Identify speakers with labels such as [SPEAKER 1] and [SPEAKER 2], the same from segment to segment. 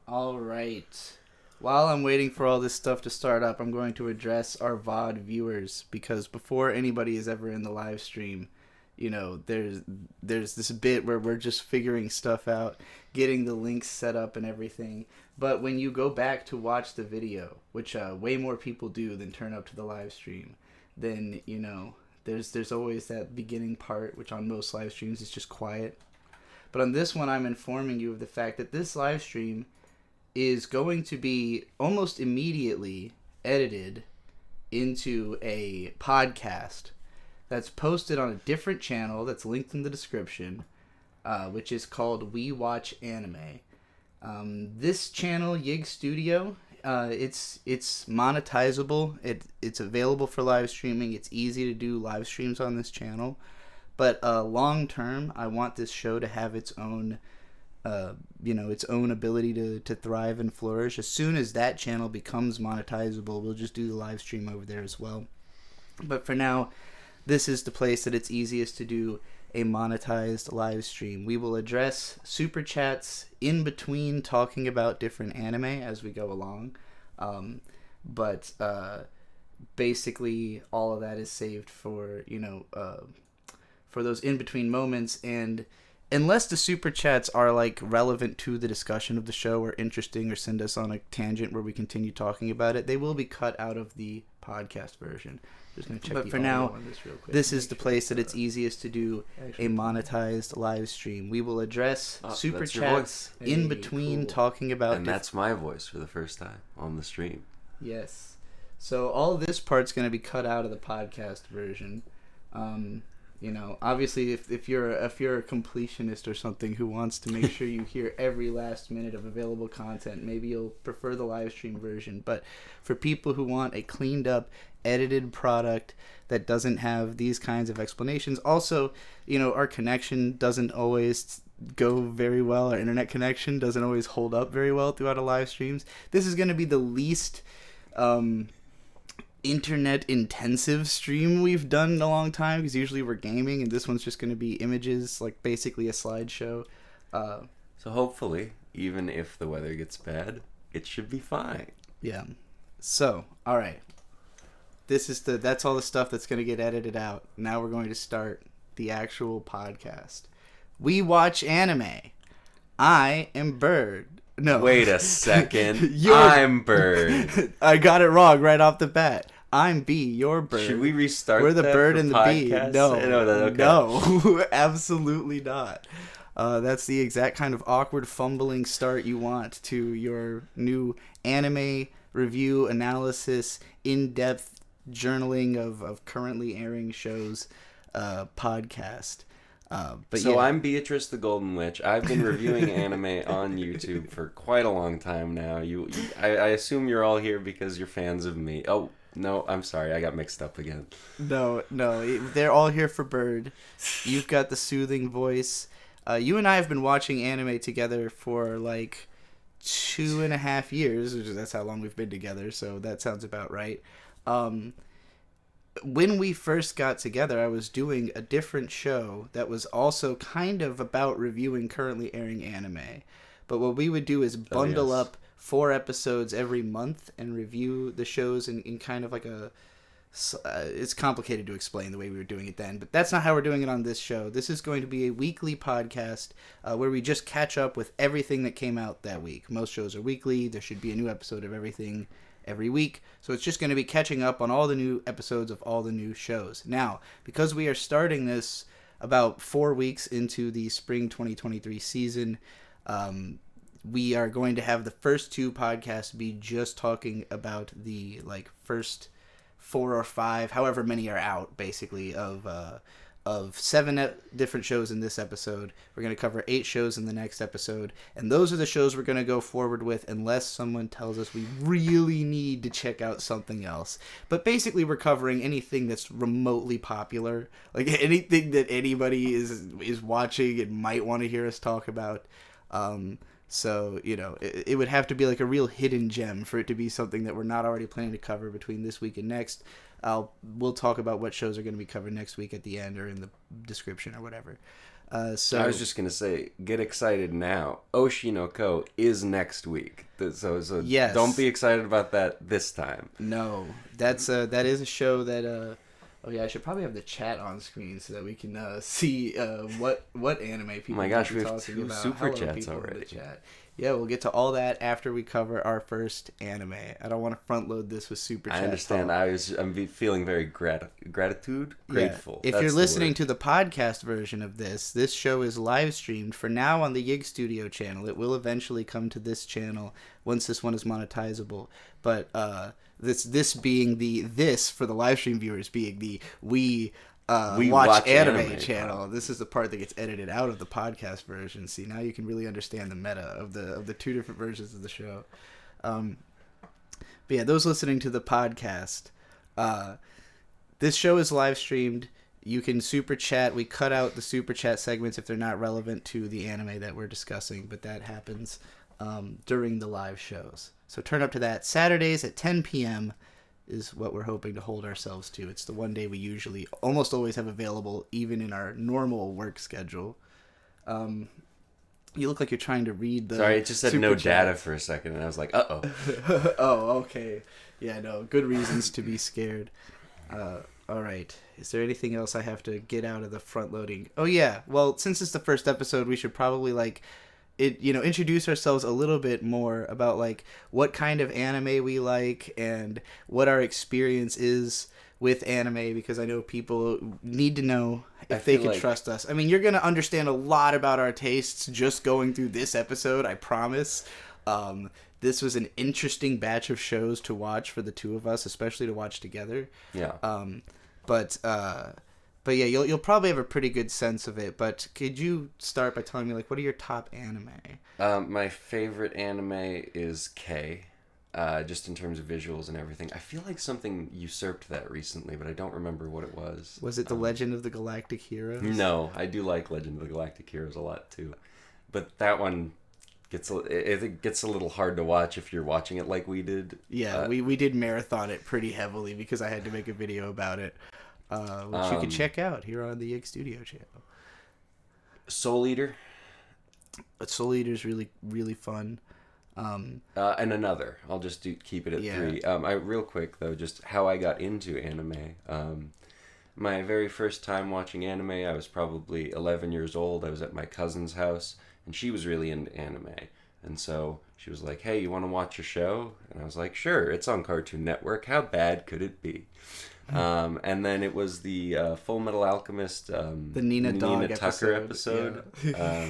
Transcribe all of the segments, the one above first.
[SPEAKER 1] All right. While I'm waiting for all this stuff to start up, I'm going to address our VOD viewers because before anybody is ever in the live stream, there's this bit where we're just figuring stuff out, getting the links set up and everything. But when you go back to watch the video, which way more people do than turn up to the live stream, then there's always that beginning part, which on most live streams is just quiet. But on this one, I'm informing you of the fact that this live stream is going to be almost immediately edited into a podcast that's posted on a different channel that's linked in the description, which is called We Watch Anime. This channel, Yig Studio, it's monetizable. It's available for live streaming. It's easy to do live streams on this channel. But long term, I want this show to have its own its own ability to thrive and flourish. As soon as that channel becomes monetizable, we'll just do the live stream over there as well. But for now, this is the place that it's easiest to do a monetized live stream. We will address super chats in between talking about different anime as we go along. But basically, all of that is saved for those in between moments. And unless the super chats are like relevant to the discussion of the show or interesting or send us on a tangent where we continue talking about it, they will be cut out of the podcast version. Just gonna check. But for now, this is the place that it's easiest to do a monetized live stream. We will address super chats in between talking about,
[SPEAKER 2] and that's my voice for the first time on the stream.
[SPEAKER 1] Yes. So all this part's gonna be cut out of the podcast version. Obviously, if you're a completionist or something who wants to make sure you hear every last minute of available content, maybe you'll prefer the live stream version. But for people who want a cleaned up, edited product that doesn't have these kinds of explanations, also, our connection doesn't always go very well. Our internet connection doesn't always hold up very well throughout our live streams. This is going to be the least internet intensive stream we've done in a long time, because usually we're gaming and this one's just going to be images, like basically a slideshow.
[SPEAKER 2] So hopefully, even if the weather gets bad, it should be fine.
[SPEAKER 1] Yeah. So, all right. That's all the stuff that's going to get edited out. Now we're going to start the actual podcast. We watch anime. I am Bird. No.
[SPEAKER 2] Wait a second. I'm Bird.
[SPEAKER 1] I got it wrong right off the bat. I'm B. You're Bird.
[SPEAKER 2] Should we restart?
[SPEAKER 1] We're the Bird and the
[SPEAKER 2] podcast?
[SPEAKER 1] B. No,
[SPEAKER 2] okay.
[SPEAKER 1] No, absolutely not. That's the exact kind of awkward, fumbling start you want to your new anime review, analysis, in-depth journaling of currently airing shows podcast.
[SPEAKER 2] I'm Beatrice the Golden Witch. I've been reviewing anime on YouTube for quite a long time now. I assume you're all here because you're fans of me. Oh, no, I'm sorry. I got mixed up again.
[SPEAKER 1] No. They're all here for Bird. You've got the soothing voice. You and I have been watching anime together for like 2.5 years. That's how long we've been together, so that sounds about right. When we first got together, I was doing a different show that was also kind of about reviewing currently airing anime. But what we would do is bundle up 4 episodes every month and review the shows in kind of like a... it's complicated to explain the way we were doing it then, but that's not how we're doing it on this show. This is going to be a weekly podcast where we just catch up with everything that came out that week. Most shows are weekly. There should be a new episode of everything every week. So it's just going to be catching up on all the new episodes of all the new shows. Now, because we are starting this about 4 weeks into the spring 2023 season, we are going to have the first 2 podcasts be just talking about the first 4 or 5, however many are out, basically, of 7 different shows in this episode. We're going to cover 8 shows in the next episode, and those are the shows we're going to go forward with unless someone tells us we really need to check out something else. But basically, we're covering anything that's remotely popular, like anything that anybody is watching and might want to hear us talk about. So, it would have to be like a real hidden gem for it to be something that we're not already planning to cover between this week and next. we'll talk about what shows are going to be covered next week at the end or in the description or whatever. So
[SPEAKER 2] I was just gonna say, get excited now. Oshi no Ko is next week, so
[SPEAKER 1] yes.
[SPEAKER 2] Don't be excited about that this time.
[SPEAKER 1] No, that is a show that. Oh yeah, I should probably have the chat on screen so that we can see what anime people.
[SPEAKER 2] Oh my gosh,
[SPEAKER 1] be
[SPEAKER 2] we have
[SPEAKER 1] talking
[SPEAKER 2] 2
[SPEAKER 1] about.
[SPEAKER 2] super
[SPEAKER 1] Hello,
[SPEAKER 2] chats
[SPEAKER 1] people in the
[SPEAKER 2] already.
[SPEAKER 1] chat. Yeah, we'll get to all that after we cover our first anime. I don't want to front load this with super chat.
[SPEAKER 2] I understand.
[SPEAKER 1] Talk.
[SPEAKER 2] I'm feeling very grateful.
[SPEAKER 1] Yeah. If you're listening to the podcast version of this show is live streamed for now on the Yig Studio channel. It will eventually come to this channel once this one is monetizable. But this being this for the live stream viewers being the we watch anime channel. This is the part that gets edited out of the podcast version. See, now you can really understand the meta of the 2 different versions of the show. But yeah, those listening to the podcast, this show is live streamed. You can super chat. We cut out the super chat segments if they're not relevant to the anime that we're discussing, but that happens during the live shows. So turn up to that. Saturdays at 10 p.m. is what we're hoping to hold ourselves to. It's the one day we usually almost always have available, even in our normal work schedule. You look like you're trying to read the...
[SPEAKER 2] Sorry, it just said no data for a second, and I was like, uh-oh.
[SPEAKER 1] Oh, okay. Yeah, no, good reasons to be scared. All right. Is there anything else I have to get out of the front loading? Oh, yeah. Well, since it's the first episode, we should probably, introduce ourselves a little bit more about what kind of anime we like and what our experience is with anime, because I know people need to know if they can trust us. I mean, you're going to understand a lot about our tastes just going through this episode, I promise. This was an interesting batch of shows to watch for the 2 of us, especially to watch together.
[SPEAKER 2] Yeah.
[SPEAKER 1] But yeah, you'll probably have a pretty good sense of it. But could you start by telling me, what are your top anime?
[SPEAKER 2] My favorite anime is K, just in terms of visuals and everything. I feel like something usurped that recently, but I don't remember what it was.
[SPEAKER 1] Was it The Legend of the Galactic Heroes?
[SPEAKER 2] No, I do like Legend of the Galactic Heroes a lot, too. But that one gets a little hard to watch if you're watching it like we did.
[SPEAKER 1] Yeah, we did marathon it pretty heavily because I had to make a video about it. Which you can check out here on the Yig Studio channel.
[SPEAKER 2] Soul Eater.
[SPEAKER 1] Soul Eater's really, really fun.
[SPEAKER 2] And another. I'll just keep it at 3. Real quick, though, just how I got into anime. My very first time watching anime, I was probably 11 years old. I was at my cousin's house, and she was really into anime. And so she was like, hey, you want to watch a show? And I was like, sure, it's on Cartoon Network. How bad could it be? And then it was the Full Metal Alchemist, the
[SPEAKER 1] Nina
[SPEAKER 2] Tucker episode. Yeah.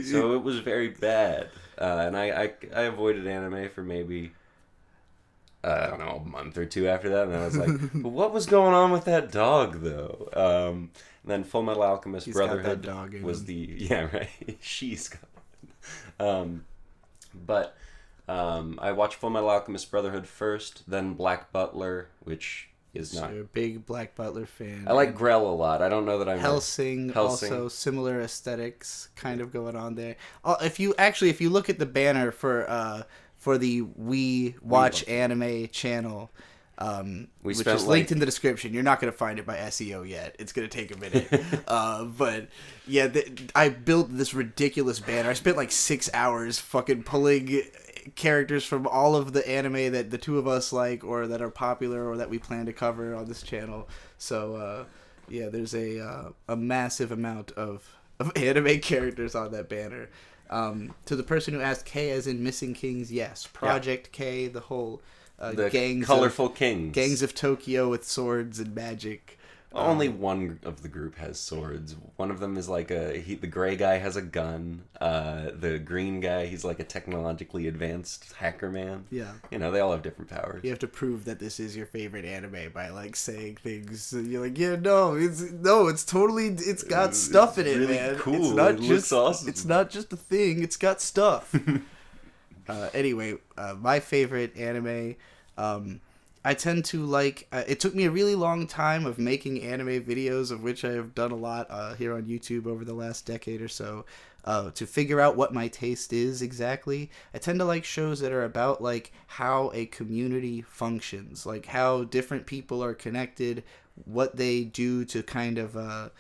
[SPEAKER 2] So it was very bad. And I avoided anime for maybe, I don't know, a month or 2 after that. And I was like, but what was going on with that dog, though? And then Full Metal Alchemist Brotherhood was the... Yeah, right. She's got but I watched Full Metal Alchemist Brotherhood first, then Black Butler, which... is not.
[SPEAKER 1] So you're a big Black Butler fan.
[SPEAKER 2] I like Grell a lot. I don't know that I'm
[SPEAKER 1] Hellsing. Also similar aesthetics kind of going on there. If you look at the banner for the We Watch Anime channel, which is linked in the description, you're not going to find it by SEO yet. It's going to take a minute. But yeah, I built this ridiculous banner. I spent 6 hours fucking pulling characters from all of the anime that the 2 of us like or that are popular or that we plan to cover on this channel. So yeah, there's a massive amount of anime characters on that banner. To the person who asked, K as in Missing Kings, yes. Project K, the whole
[SPEAKER 2] the
[SPEAKER 1] gangs
[SPEAKER 2] colorful kings.
[SPEAKER 1] Gangs of Tokyo with swords and magic.
[SPEAKER 2] Only one of the group has swords. One of them is the gray guy has a gun. The green guy, he's like a technologically advanced hacker man.
[SPEAKER 1] Yeah.
[SPEAKER 2] They all have different powers.
[SPEAKER 1] You have to prove that this is your favorite anime by saying things. You're like, yeah, it's totally, it's got stuff in it,
[SPEAKER 2] really
[SPEAKER 1] man.
[SPEAKER 2] Cool.
[SPEAKER 1] It's not
[SPEAKER 2] looks awesome.
[SPEAKER 1] It's not just a thing. It's got stuff. Anyway, my favorite anime. I tend to it took me a really long time of making anime videos, of which I have done a lot here on YouTube over the last decade or so. to figure out what my taste is exactly. I tend to like shows that are about like how a community functions, like how different people are connected, what they do to kind of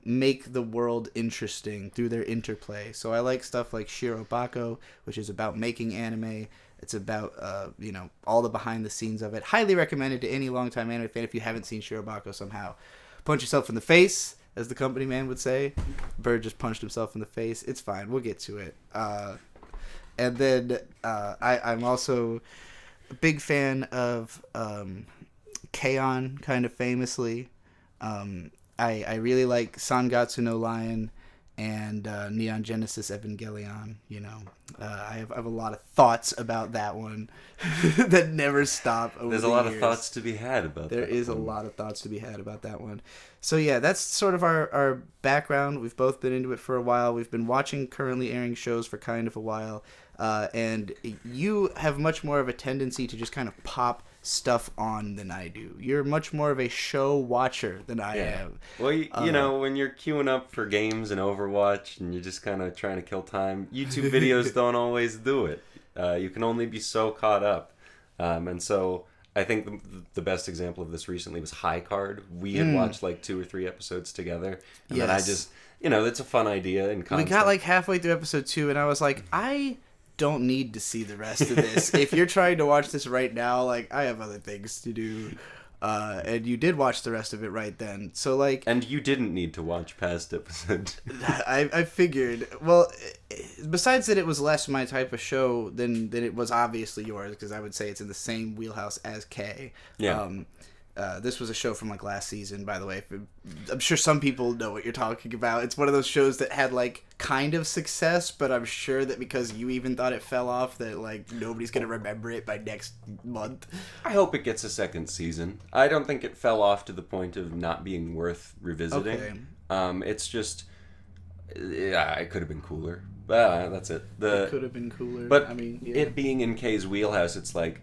[SPEAKER 1] make the world interesting through their interplay. So I like stuff like Shirobako, which is about making anime. It's about all the behind the scenes of it. Highly recommended to any longtime anime fan if you haven't seen Shirobako somehow. Punch yourself in the face, as the company man would say. Bird just punched himself in the face. It's fine. We'll get to it. And then I'm also a big fan of K-On! Kind of famously. I really like Sangatsu no Lion and Neon Genesis Evangelion. I have a lot of thoughts about that one that never stop over
[SPEAKER 2] There's a lot of thoughts to be had about that.
[SPEAKER 1] There is a lot of thoughts to be had about that one. So yeah, that's sort of our background. We've both been into it for a while. We've been watching currently airing shows for kind of a while. And you have much more of a tendency to just kind of pop stuff on than I do. You're much more of a show watcher than I am.
[SPEAKER 2] Well, you know, when you're queuing up for games and Overwatch and you're just kind of trying to kill time, YouTube videos don't always do it. You can only be so caught up. And so I think the best example of this recently was High Card. We had watched like 2 or 3 episodes together. And then I just, it's a fun idea. And
[SPEAKER 1] we got like halfway through episode 2 and I was like, I don't need to see the rest of this. If you're trying to watch this right now, like, I have other things to do. And you did watch the rest of it right then. So, like...
[SPEAKER 2] And you didn't need to watch past episodes.
[SPEAKER 1] I figured. Well, besides that it was less my type of show than it was obviously yours, because I would say it's in the same wheelhouse as K.
[SPEAKER 2] Yeah.
[SPEAKER 1] This was a show from like last season, by the way. I'm sure some people know what you're talking about. It's one of those shows that had like kind of success, but I'm sure that because you even thought it fell off, that like nobody's gonna remember it by next month.
[SPEAKER 2] I hope it gets a second season. I don't think it fell off to the point of not being worth revisiting. Okay. It's just, it could have been cooler. That's it.
[SPEAKER 1] It could have been cooler.
[SPEAKER 2] But it being in K's wheelhouse, it's like,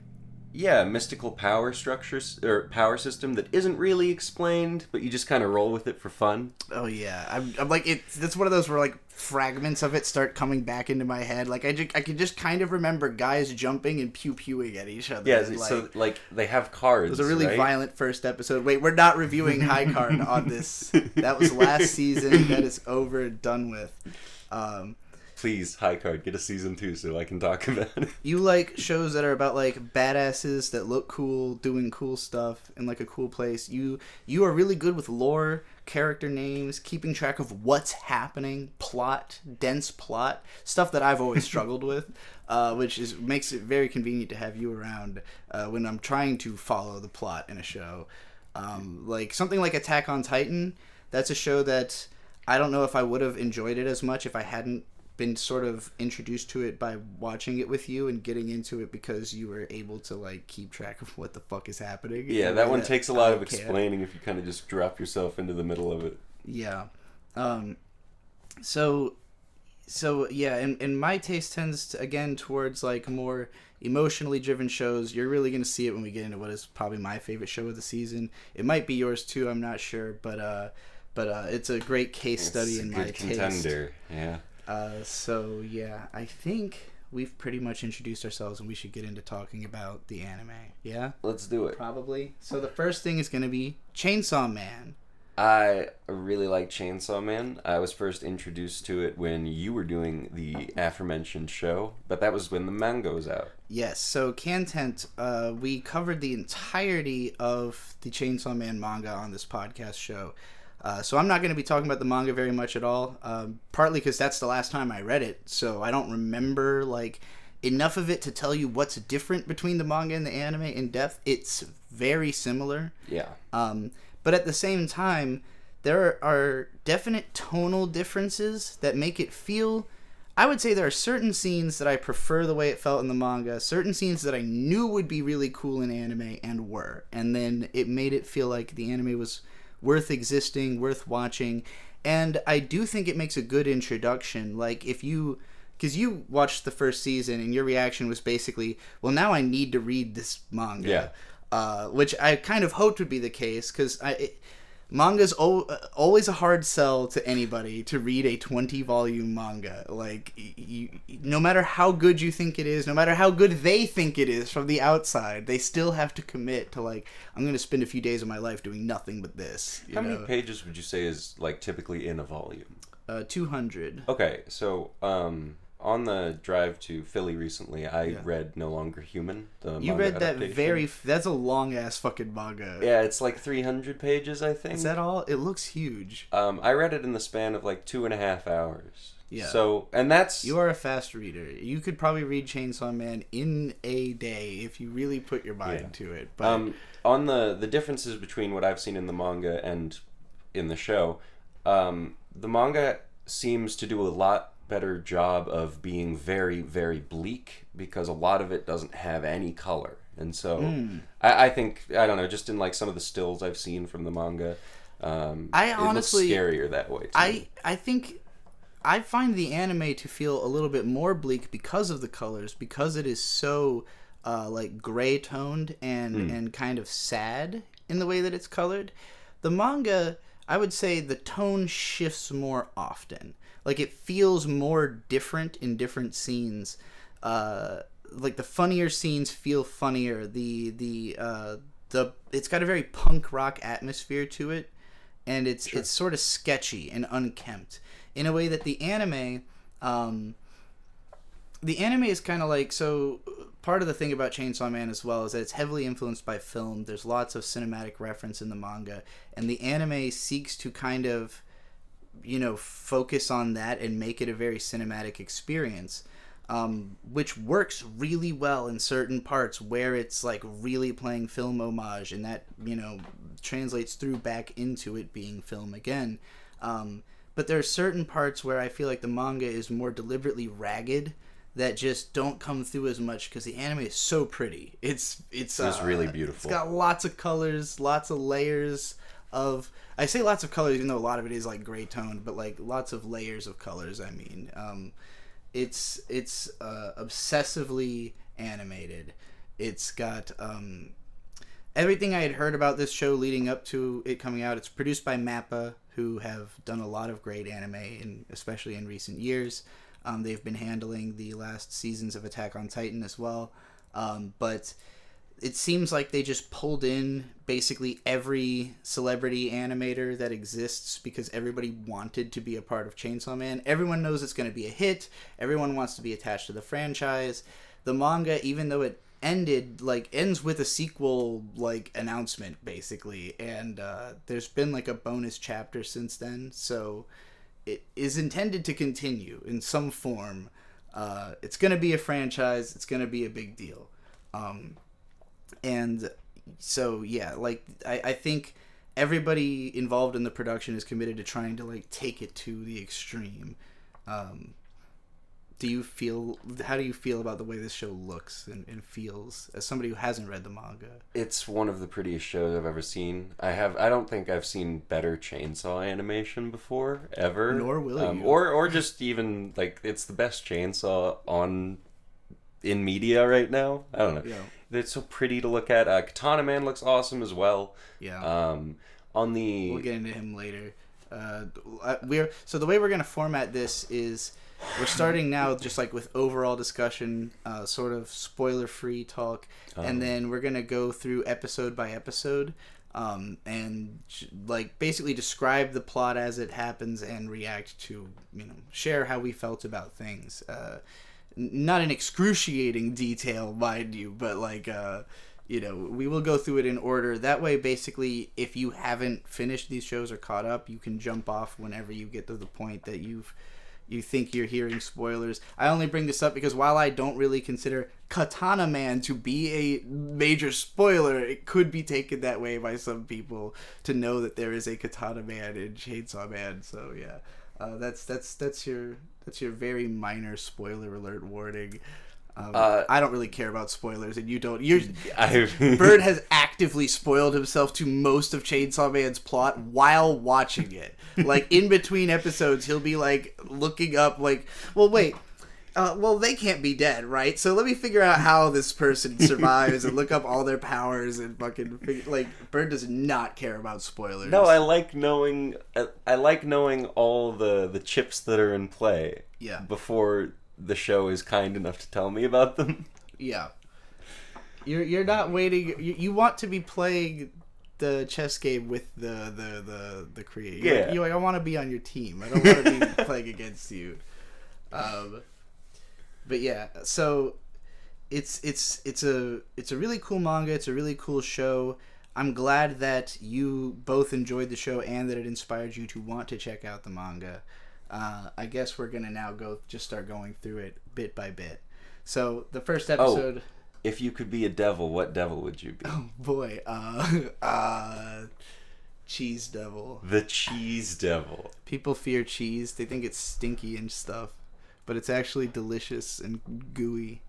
[SPEAKER 2] mystical power structures or power system that isn't really explained, but you just kind of roll with it for fun.
[SPEAKER 1] Oh yeah, I'm like that's one of those where like fragments of it start coming back into my head. Like I can just kind of remember guys jumping and pew-pewing at each other.
[SPEAKER 2] Yeah, so like they have cards.
[SPEAKER 1] It was a really violent first episode. Wait, we're not reviewing High Card on this. That was last season. That is over and done with.
[SPEAKER 2] Please, High Card, get a season 2 so I can talk about it.
[SPEAKER 1] You like shows that are about like badasses that look cool, doing cool stuff in like a cool place. You are really good with lore, character names, keeping track of what's happening, plot, dense plot, stuff that I've always struggled with, which makes it very convenient to have you around when I'm trying to follow the plot in a show. Like something like Attack on Titan, that's a show that I don't know if I would have enjoyed it as much if I hadn't been sort of introduced to it by watching it with you and getting into it because you were able to like keep track of what the fuck is happening.
[SPEAKER 2] Yeah, that one takes a lot of explaining if you kind of just drop yourself into the middle of it.
[SPEAKER 1] Yeah. So yeah, and my taste tends to, again, towards like more emotionally driven shows. You're really going to see it when we get into what is probably my favorite show of the season. It might be yours too, I'm not sure, but it's a great case study in my taste. It's a good contender,
[SPEAKER 2] yeah.
[SPEAKER 1] So yeah, I think we've pretty much introduced ourselves and we should get into talking about the anime. Yeah?
[SPEAKER 2] Let's do it.
[SPEAKER 1] Probably. So the first thing is going to be Chainsawman.
[SPEAKER 2] I really like Chainsawman. I was first introduced to it when you were doing the aforementioned show, but that was when the manga was out.
[SPEAKER 1] Yes, so Cantent, we covered the entirety of the Chainsawman manga on this podcast show. So I'm not going to be talking about the manga very much at all, partly because that's the last time I read it, so I don't remember like enough of it to tell you what's different between the manga and the anime in depth. It's very similar.
[SPEAKER 2] Yeah.
[SPEAKER 1] But at the same time, there are definite tonal differences that make it feel... I would say there are certain scenes that I prefer the way it felt in the manga, certain scenes that I knew would be really cool in anime and were, and then it made it feel like the anime was worth existing, worth watching, and I do think it makes a good introduction. Like, if you... Because you watched the first season, and your reaction was basically, well, now I need to read this manga.
[SPEAKER 2] Yeah.
[SPEAKER 1] Which I kind of hoped would be the case, because Manga's always a hard sell to anybody to read a 20-volume manga. Like, no matter how good you think it is, no matter how good they think it is from the outside, they still have to commit to, like, I'm going to spend a few days of my life doing nothing but this.
[SPEAKER 2] How many pages would you say is, like, typically in a volume?
[SPEAKER 1] 200.
[SPEAKER 2] Okay, so, on the drive to Philly recently, I read No Longer Human.
[SPEAKER 1] You read that that's a long ass fucking manga.
[SPEAKER 2] Yeah, it's like 300 pages, I think.
[SPEAKER 1] Is that all? It looks huge.
[SPEAKER 2] I read it in the span of like 2.5 hours.
[SPEAKER 1] Yeah.
[SPEAKER 2] So, and that's...
[SPEAKER 1] You are a fast reader. You could probably read Chainsawman in a day if you really put your mind to it. But
[SPEAKER 2] on the differences between what I've seen in the manga and in the show, the manga seems to do a lot better job of being very, very bleak because a lot of it doesn't have any color. And so I think, I don't know, just in like some of the stills I've seen from the manga,
[SPEAKER 1] I honestly,
[SPEAKER 2] it looks scarier that way to me.
[SPEAKER 1] I think I find the anime to feel a little bit more bleak because of the colors, because it is so like gray toned and kind of sad in the way that it's colored. The manga, I would say the tone shifts more often. Like, it feels more different in different scenes. Like, the funnier scenes feel funnier. It's got a very punk rock atmosphere to it, and it's sort of sketchy and unkempt in a way that the anime is kind of like, so part of the thing about Chainsaw Man as well is that it's heavily influenced by film. There's lots of cinematic reference in the manga, and the anime seeks to kind of, you know, focus on that and make it a very cinematic experience, which works really well in certain parts where it's like really playing film homage, and that, you know, translates through back into it being film again. But there are certain parts where I feel like the manga is more deliberately ragged that just don't come through as much because the anime is so pretty. It's
[SPEAKER 2] really beautiful.
[SPEAKER 1] It's got lots of colors, lots of layers of... I say lots of colors even though a lot of it is like gray toned, but like lots of layers of colors, I mean. It's obsessively animated. It's got everything I had heard about this show leading up to it coming out. It's produced by MAPPA, who have done a lot of great anime, especially in recent years. They've been handling the last seasons of Attack on Titan as well. But it seems like they just pulled in basically every celebrity animator that exists because everybody wanted to be a part of Chainsaw Man. Everyone knows it's going to be a hit. Everyone wants to be attached to the franchise. The manga, even though it ends with a sequel announcement basically, and there's been like a bonus chapter since then, so it is intended to continue in some form. It's going to be a franchise. It's going to be a big deal. And so, yeah, I think everybody involved in the production is committed to trying to, take it to the extreme. How do you feel about the way this show looks and feels as somebody who hasn't read the manga? It's
[SPEAKER 2] one of the prettiest shows I've ever seen. I don't think I've seen better chainsaw animation before, ever.
[SPEAKER 1] Nor will you.
[SPEAKER 2] Or just even, it's the best chainsaw in media right now. I don't know. Yeah. It's so pretty to look at. Katana Man looks awesome as well.
[SPEAKER 1] Yeah. We'll get into him later. So the way we're gonna format this is we're starting now just with overall discussion, sort of spoiler-free talk, and then we're gonna go through episode by episode, and basically describe the plot as it happens and react to, share how we felt about things. Not in excruciating detail, mind you, but we will go through it in order. That way, basically, if you haven't finished these shows or caught up, you can jump off whenever you get to the point that you think you're hearing spoilers. I only bring this up because while I don't really consider Katana Man to be a major spoiler, it could be taken that way by some people to know that there is a Katana Man in Chainsaw Man. So yeah, that's your very minor spoiler alert warning. I don't really care about spoilers, and you don't. Bird has actively spoiled himself to most of Chainsaw Man's plot while watching it. In between episodes, he'll be looking up well, wait. well, they can't be dead, right? So let me figure out how this person survives and look up all their powers and fucking Bird does not care about spoilers.
[SPEAKER 2] No, I like knowing all the chips that are in play.
[SPEAKER 1] Yeah.
[SPEAKER 2] Before the show is kind enough to tell me about them.
[SPEAKER 1] Yeah. You're not waiting. You want to be playing the chess game with the creator.
[SPEAKER 2] Yeah.
[SPEAKER 1] You're like, I want to be on your team. I don't want to be playing against you. But yeah, so it's a really cool manga. It's a really cool show. I'm glad that you both enjoyed the show and that it inspired you to want to check out the manga. I guess we're gonna now start going through it bit by bit. So the first episode.
[SPEAKER 2] Oh, if you could be a devil, what devil would you be?
[SPEAKER 1] Oh boy, cheese devil.
[SPEAKER 2] The cheese devil.
[SPEAKER 1] People fear cheese. They think it's stinky and stuff, but it's actually delicious and gooey.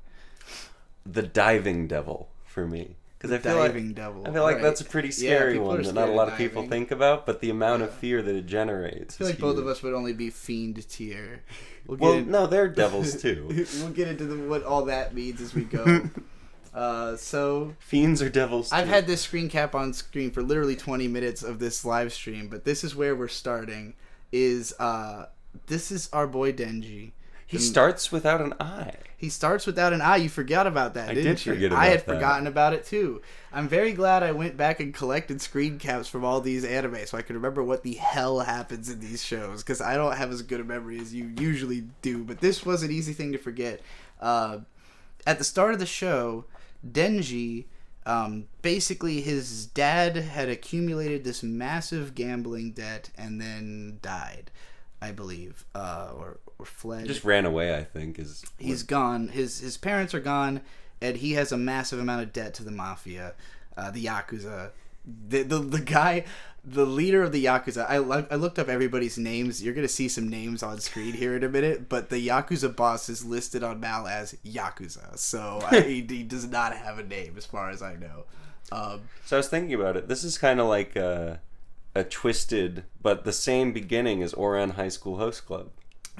[SPEAKER 2] The diving devil for me, because I feel like that's a pretty scary one that not a lot of people think about, but the amount of fear that it generates.
[SPEAKER 1] I feel like both of us would only be fiend tier.
[SPEAKER 2] No, they're devils too.
[SPEAKER 1] We'll get into what all that means as we go. So
[SPEAKER 2] fiends are devils too.
[SPEAKER 1] I've had this screen cap on screen for literally 20 minutes of this live stream, but this is where we're starting. This is our boy Denji.
[SPEAKER 2] He starts without an eye.
[SPEAKER 1] He starts without an eye. You forgot about that, didn't you?
[SPEAKER 2] I did forget about that.
[SPEAKER 1] I had forgotten about it too. I'm very glad I went back and collected screen caps from all these anime so I could remember what the hell happens in these shows, because I don't have as good a memory as you usually do, but this was an easy thing to forget. At the start of the show, Denji, basically his dad had accumulated this massive gambling debt and then died, I believe, or fled.
[SPEAKER 2] Just ran away, I think.
[SPEAKER 1] He's gone. His parents are gone, and he has a massive amount of debt to the mafia, the Yakuza. The guy, the leader of the Yakuza, I looked up everybody's names. You're going to see some names on screen here in a minute, but the Yakuza boss is listed on Mal as Yakuza, so he does not have a name as far as I know.
[SPEAKER 2] So I was thinking about it. This is kind of like a twisted, but the same beginning as Ouran High School Host Club.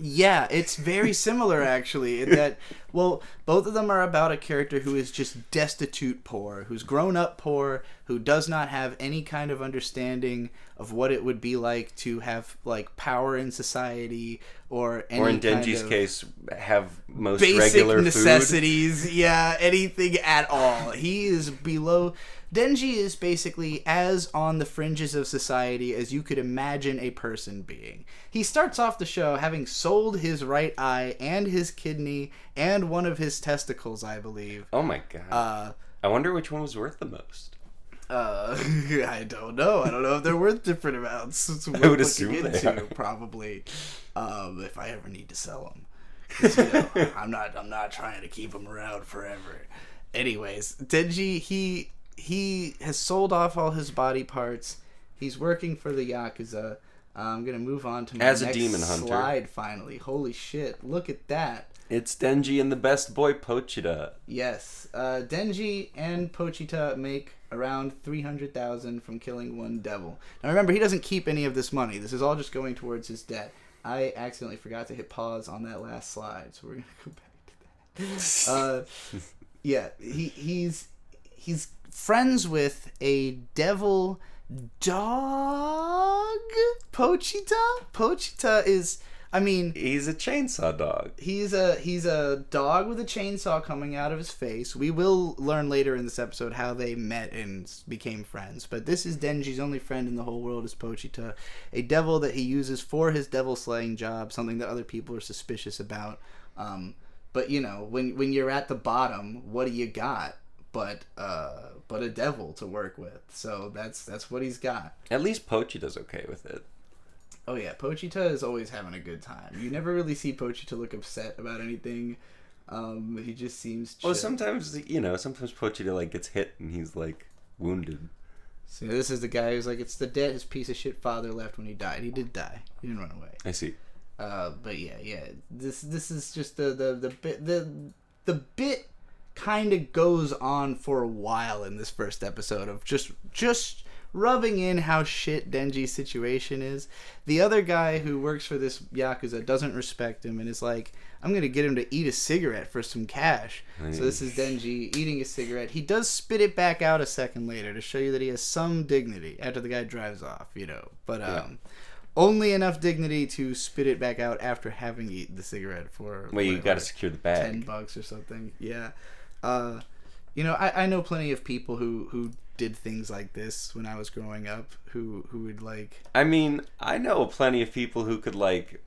[SPEAKER 1] Yeah, it's very similar actually in that, well, both of them are about a character who is just destitute poor, who's grown up poor, who does not have any kind of understanding of what it would be like to have like power in society or any
[SPEAKER 2] in
[SPEAKER 1] kind
[SPEAKER 2] Denji's
[SPEAKER 1] of
[SPEAKER 2] case have most
[SPEAKER 1] basic
[SPEAKER 2] regular
[SPEAKER 1] necessities.
[SPEAKER 2] Food.
[SPEAKER 1] Yeah, anything at all. He is below. Denji is basically as on the fringes of society as you could imagine a person being. He starts off the show having sold his right eye and his kidney and one of his testicles, I believe.
[SPEAKER 2] Oh my god. I wonder which one was worth the most.
[SPEAKER 1] I don't know. I don't know if they're worth different amounts. It's
[SPEAKER 2] I would assume they are.
[SPEAKER 1] Probably. If I ever need to sell them. 'Cause, you know, I'm not trying to keep them around forever. Anyways, Denji, he has sold off all his body parts. He's working for the Yakuza. I'm going to move on to my
[SPEAKER 2] next
[SPEAKER 1] demon
[SPEAKER 2] hunter.
[SPEAKER 1] Slide finally. Holy shit. Look at that.
[SPEAKER 2] It's Denji and the best boy Pochita.
[SPEAKER 1] Yes. Denji and Pochita make around 300,000 from killing one devil. Now remember, he doesn't keep any of this money. This is all just going towards his debt. I accidentally forgot to hit pause on that last slide, so we're going to go back to that. Yeah, he's friends with a devil dog. Pochita is, I mean,
[SPEAKER 2] he's a chainsaw dog.
[SPEAKER 1] He's a dog with a chainsaw coming out of his face. We will learn later in this episode how they met and became friends. But this is Denji's only friend in the whole world is Pochita, a devil that he uses for his devil slaying job, something that other people are suspicious about. But you know, when you're at the bottom, what do you got? But a devil to work with. So that's what he's got.
[SPEAKER 2] At least Pochita's okay with it.
[SPEAKER 1] Oh yeah, Pochita is always having a good time. You never really see Pochita look upset about anything. He just seems chill.
[SPEAKER 2] Well, sometimes Pochita like gets hit and he's like wounded.
[SPEAKER 1] So this is the guy who's like, it's the debt his piece of shit father left when he died. He did die. He didn't run away.
[SPEAKER 2] I see.
[SPEAKER 1] But yeah. This is just the bit kind of goes on for a while in this first episode of just rubbing in how shit Denji's situation is. The other guy who works for this Yakuza doesn't respect him and is like, I'm going to get him to eat a cigarette for some cash. Nice. So this is Denji eating a cigarette. He does spit it back out a second later to show you that he has some dignity after the guy drives off, you know. But only enough dignity to spit it back out after having eaten the cigarette for...
[SPEAKER 2] Well, you got to secure the bag.
[SPEAKER 1] $10 or something. Yeah. You know, I know plenty of people who did things like this when I was growing up, who would like...
[SPEAKER 2] I mean, I know plenty of people who could like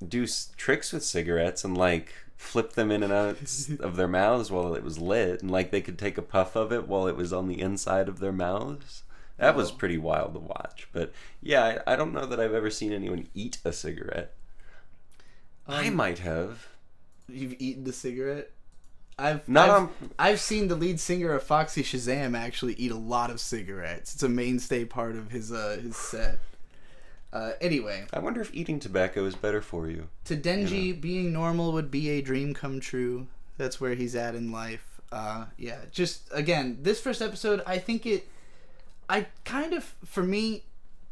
[SPEAKER 2] do tricks with cigarettes and like flip them in and out of their mouths while it was lit, and like they could take a puff of it while it was on the inside of their mouths. That was pretty wild to watch. But yeah, I don't know that I've ever seen anyone eat a cigarette. I might have.
[SPEAKER 1] You've eaten the cigarette? I've seen the lead singer of Foxy Shazam actually eat a lot of cigarettes. It's a mainstay part of his set. Anyway,
[SPEAKER 2] I wonder if eating tobacco is better for you.
[SPEAKER 1] To Denji, being normal would be a dream come true. That's where he's at in life. Yeah, just again, this first episode, I think for me,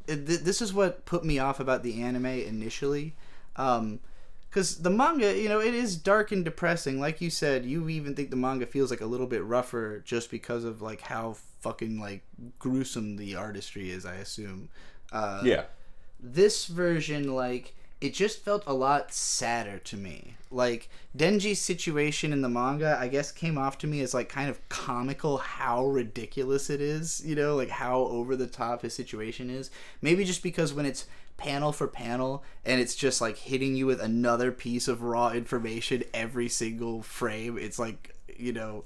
[SPEAKER 1] this is what put me off about the anime initially. Because the manga, you know, it is dark and depressing. Like you said, you even think the manga feels like a little bit rougher just because of like how fucking like gruesome the artistry is, I assume.
[SPEAKER 2] Yeah.
[SPEAKER 1] This version, like, it just felt a lot sadder to me. Like, Denji's situation in the manga, I guess, came off to me as, like, kind of comical how ridiculous it is, you know, like, how over the top his situation is. Maybe just because when it's panel for panel and it's just, like, hitting you with another piece of raw information every single frame, it's, like, you know,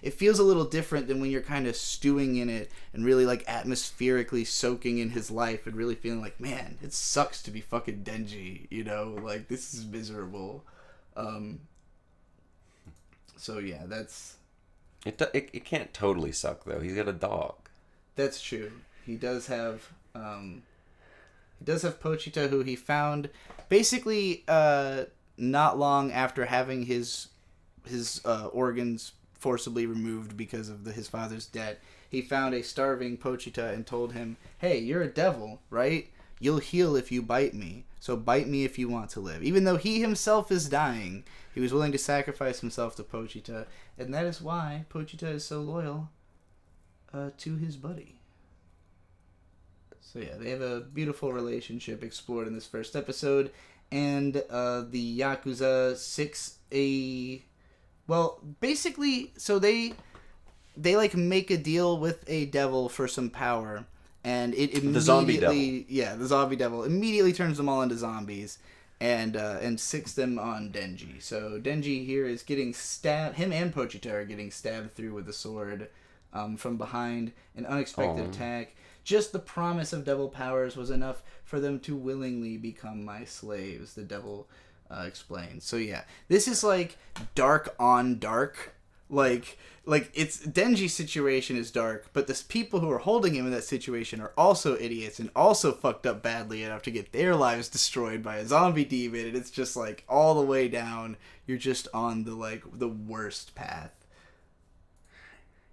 [SPEAKER 1] it feels a little different than when you're kind of stewing in it and really like atmospherically soaking in his life and really feeling like, man, it sucks to be fucking Denji, you know, like this is miserable. So yeah, that's
[SPEAKER 2] it can't totally suck though. He's got a dog.
[SPEAKER 1] That's true. He does have Pochita, who he found basically not long after having his organs forcibly removed because of his father's debt. He found a starving Pochita and told him, hey, you're a devil, right? You'll heal if you bite me, so bite me if you want to live. Even though he himself is dying, he was willing to sacrifice himself to Pochita, and that is why Pochita is so loyal to his buddy. So yeah, they have a beautiful relationship explored in this first episode, and the Yakuza 6A... Well, basically, so they like make a deal with a devil for some power, and it immediately,
[SPEAKER 2] the zombie devil.
[SPEAKER 1] Yeah, the zombie devil immediately turns them all into zombies, and sicks them on Denji. So Denji here is getting stabbed. Him and Pochita are getting stabbed through with a sword from behind. An unexpected attack. Just the promise of devil powers was enough for them to willingly become my slaves. The devil explained. So yeah, this is like dark on dark. Like it's Denji's situation is dark, but the people who are holding him in that situation are also idiots and also fucked up badly enough to get their lives destroyed by a zombie demon. And it's just like all the way down. You're just on the worst path.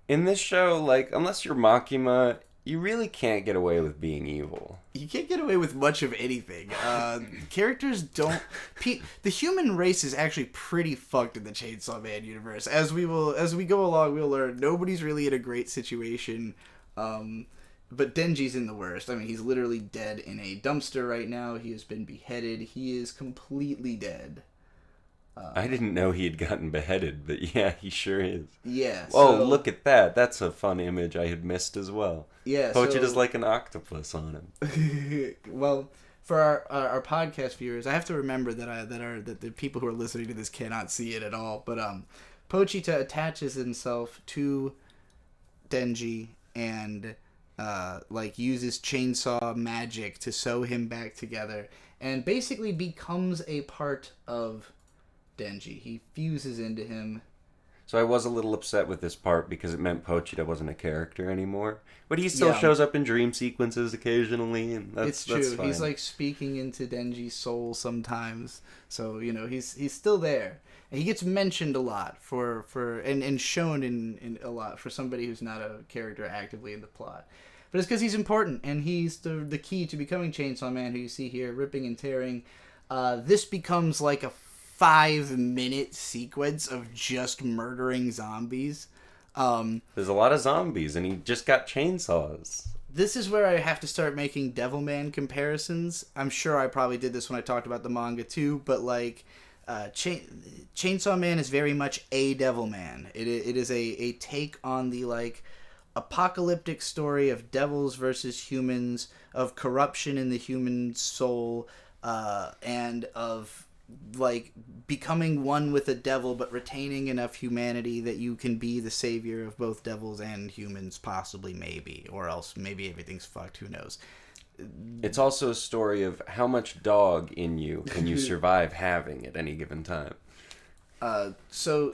[SPEAKER 2] In this show, like, unless you're Makima, you really can't get away with being evil.
[SPEAKER 1] You can't get away with much of anything. Characters don't... The human race is actually pretty fucked in the Chainsawman universe. As we go along, we'll learn nobody's really in a great situation. But Denji's in the worst. I mean, he's literally dead in a dumpster right now. He has been beheaded. He is completely dead.
[SPEAKER 2] I didn't know he had gotten beheaded, but yeah, he sure is.
[SPEAKER 1] Yeah.
[SPEAKER 2] Oh, look at that. That's a fun image I had missed as well.
[SPEAKER 1] Yeah.
[SPEAKER 2] Pochita's like an octopus on him.
[SPEAKER 1] Well, for our podcast viewers, I have to remember that the people who are listening to this cannot see it at all. But Pochita attaches himself to Denji and uses chainsaw magic to sew him back together, and basically becomes a part of Denji. He fuses into him.
[SPEAKER 2] So I was a little upset with this part because it meant Pochita wasn't a character anymore. But he still shows up in dream sequences occasionally, and that's true. That's fine.
[SPEAKER 1] He's like speaking into Denji's soul sometimes. So, you know, he's still there. And he gets mentioned a lot and shown in a lot for somebody who's not a character actively in the plot. But it's because he's important, and he's the key to becoming Chainsaw Man, who you see here ripping and tearing. This becomes like a 5-minute sequence of just murdering zombies.
[SPEAKER 2] There's a lot of zombies, and he just got chainsaws.
[SPEAKER 1] This is where I have to start making Devilman comparisons. I'm sure I probably did this when I talked about the manga too, but like Chainsaw Man is very much a Devilman. It is a take on the like apocalyptic story of devils versus humans, of corruption in the human soul, and of like becoming one with the devil but retaining enough humanity that you can be the savior of both devils and humans, possibly, maybe, or else maybe everything's fucked, who knows.
[SPEAKER 2] It's also a story of how much dog in you can you survive having at any given time.
[SPEAKER 1] So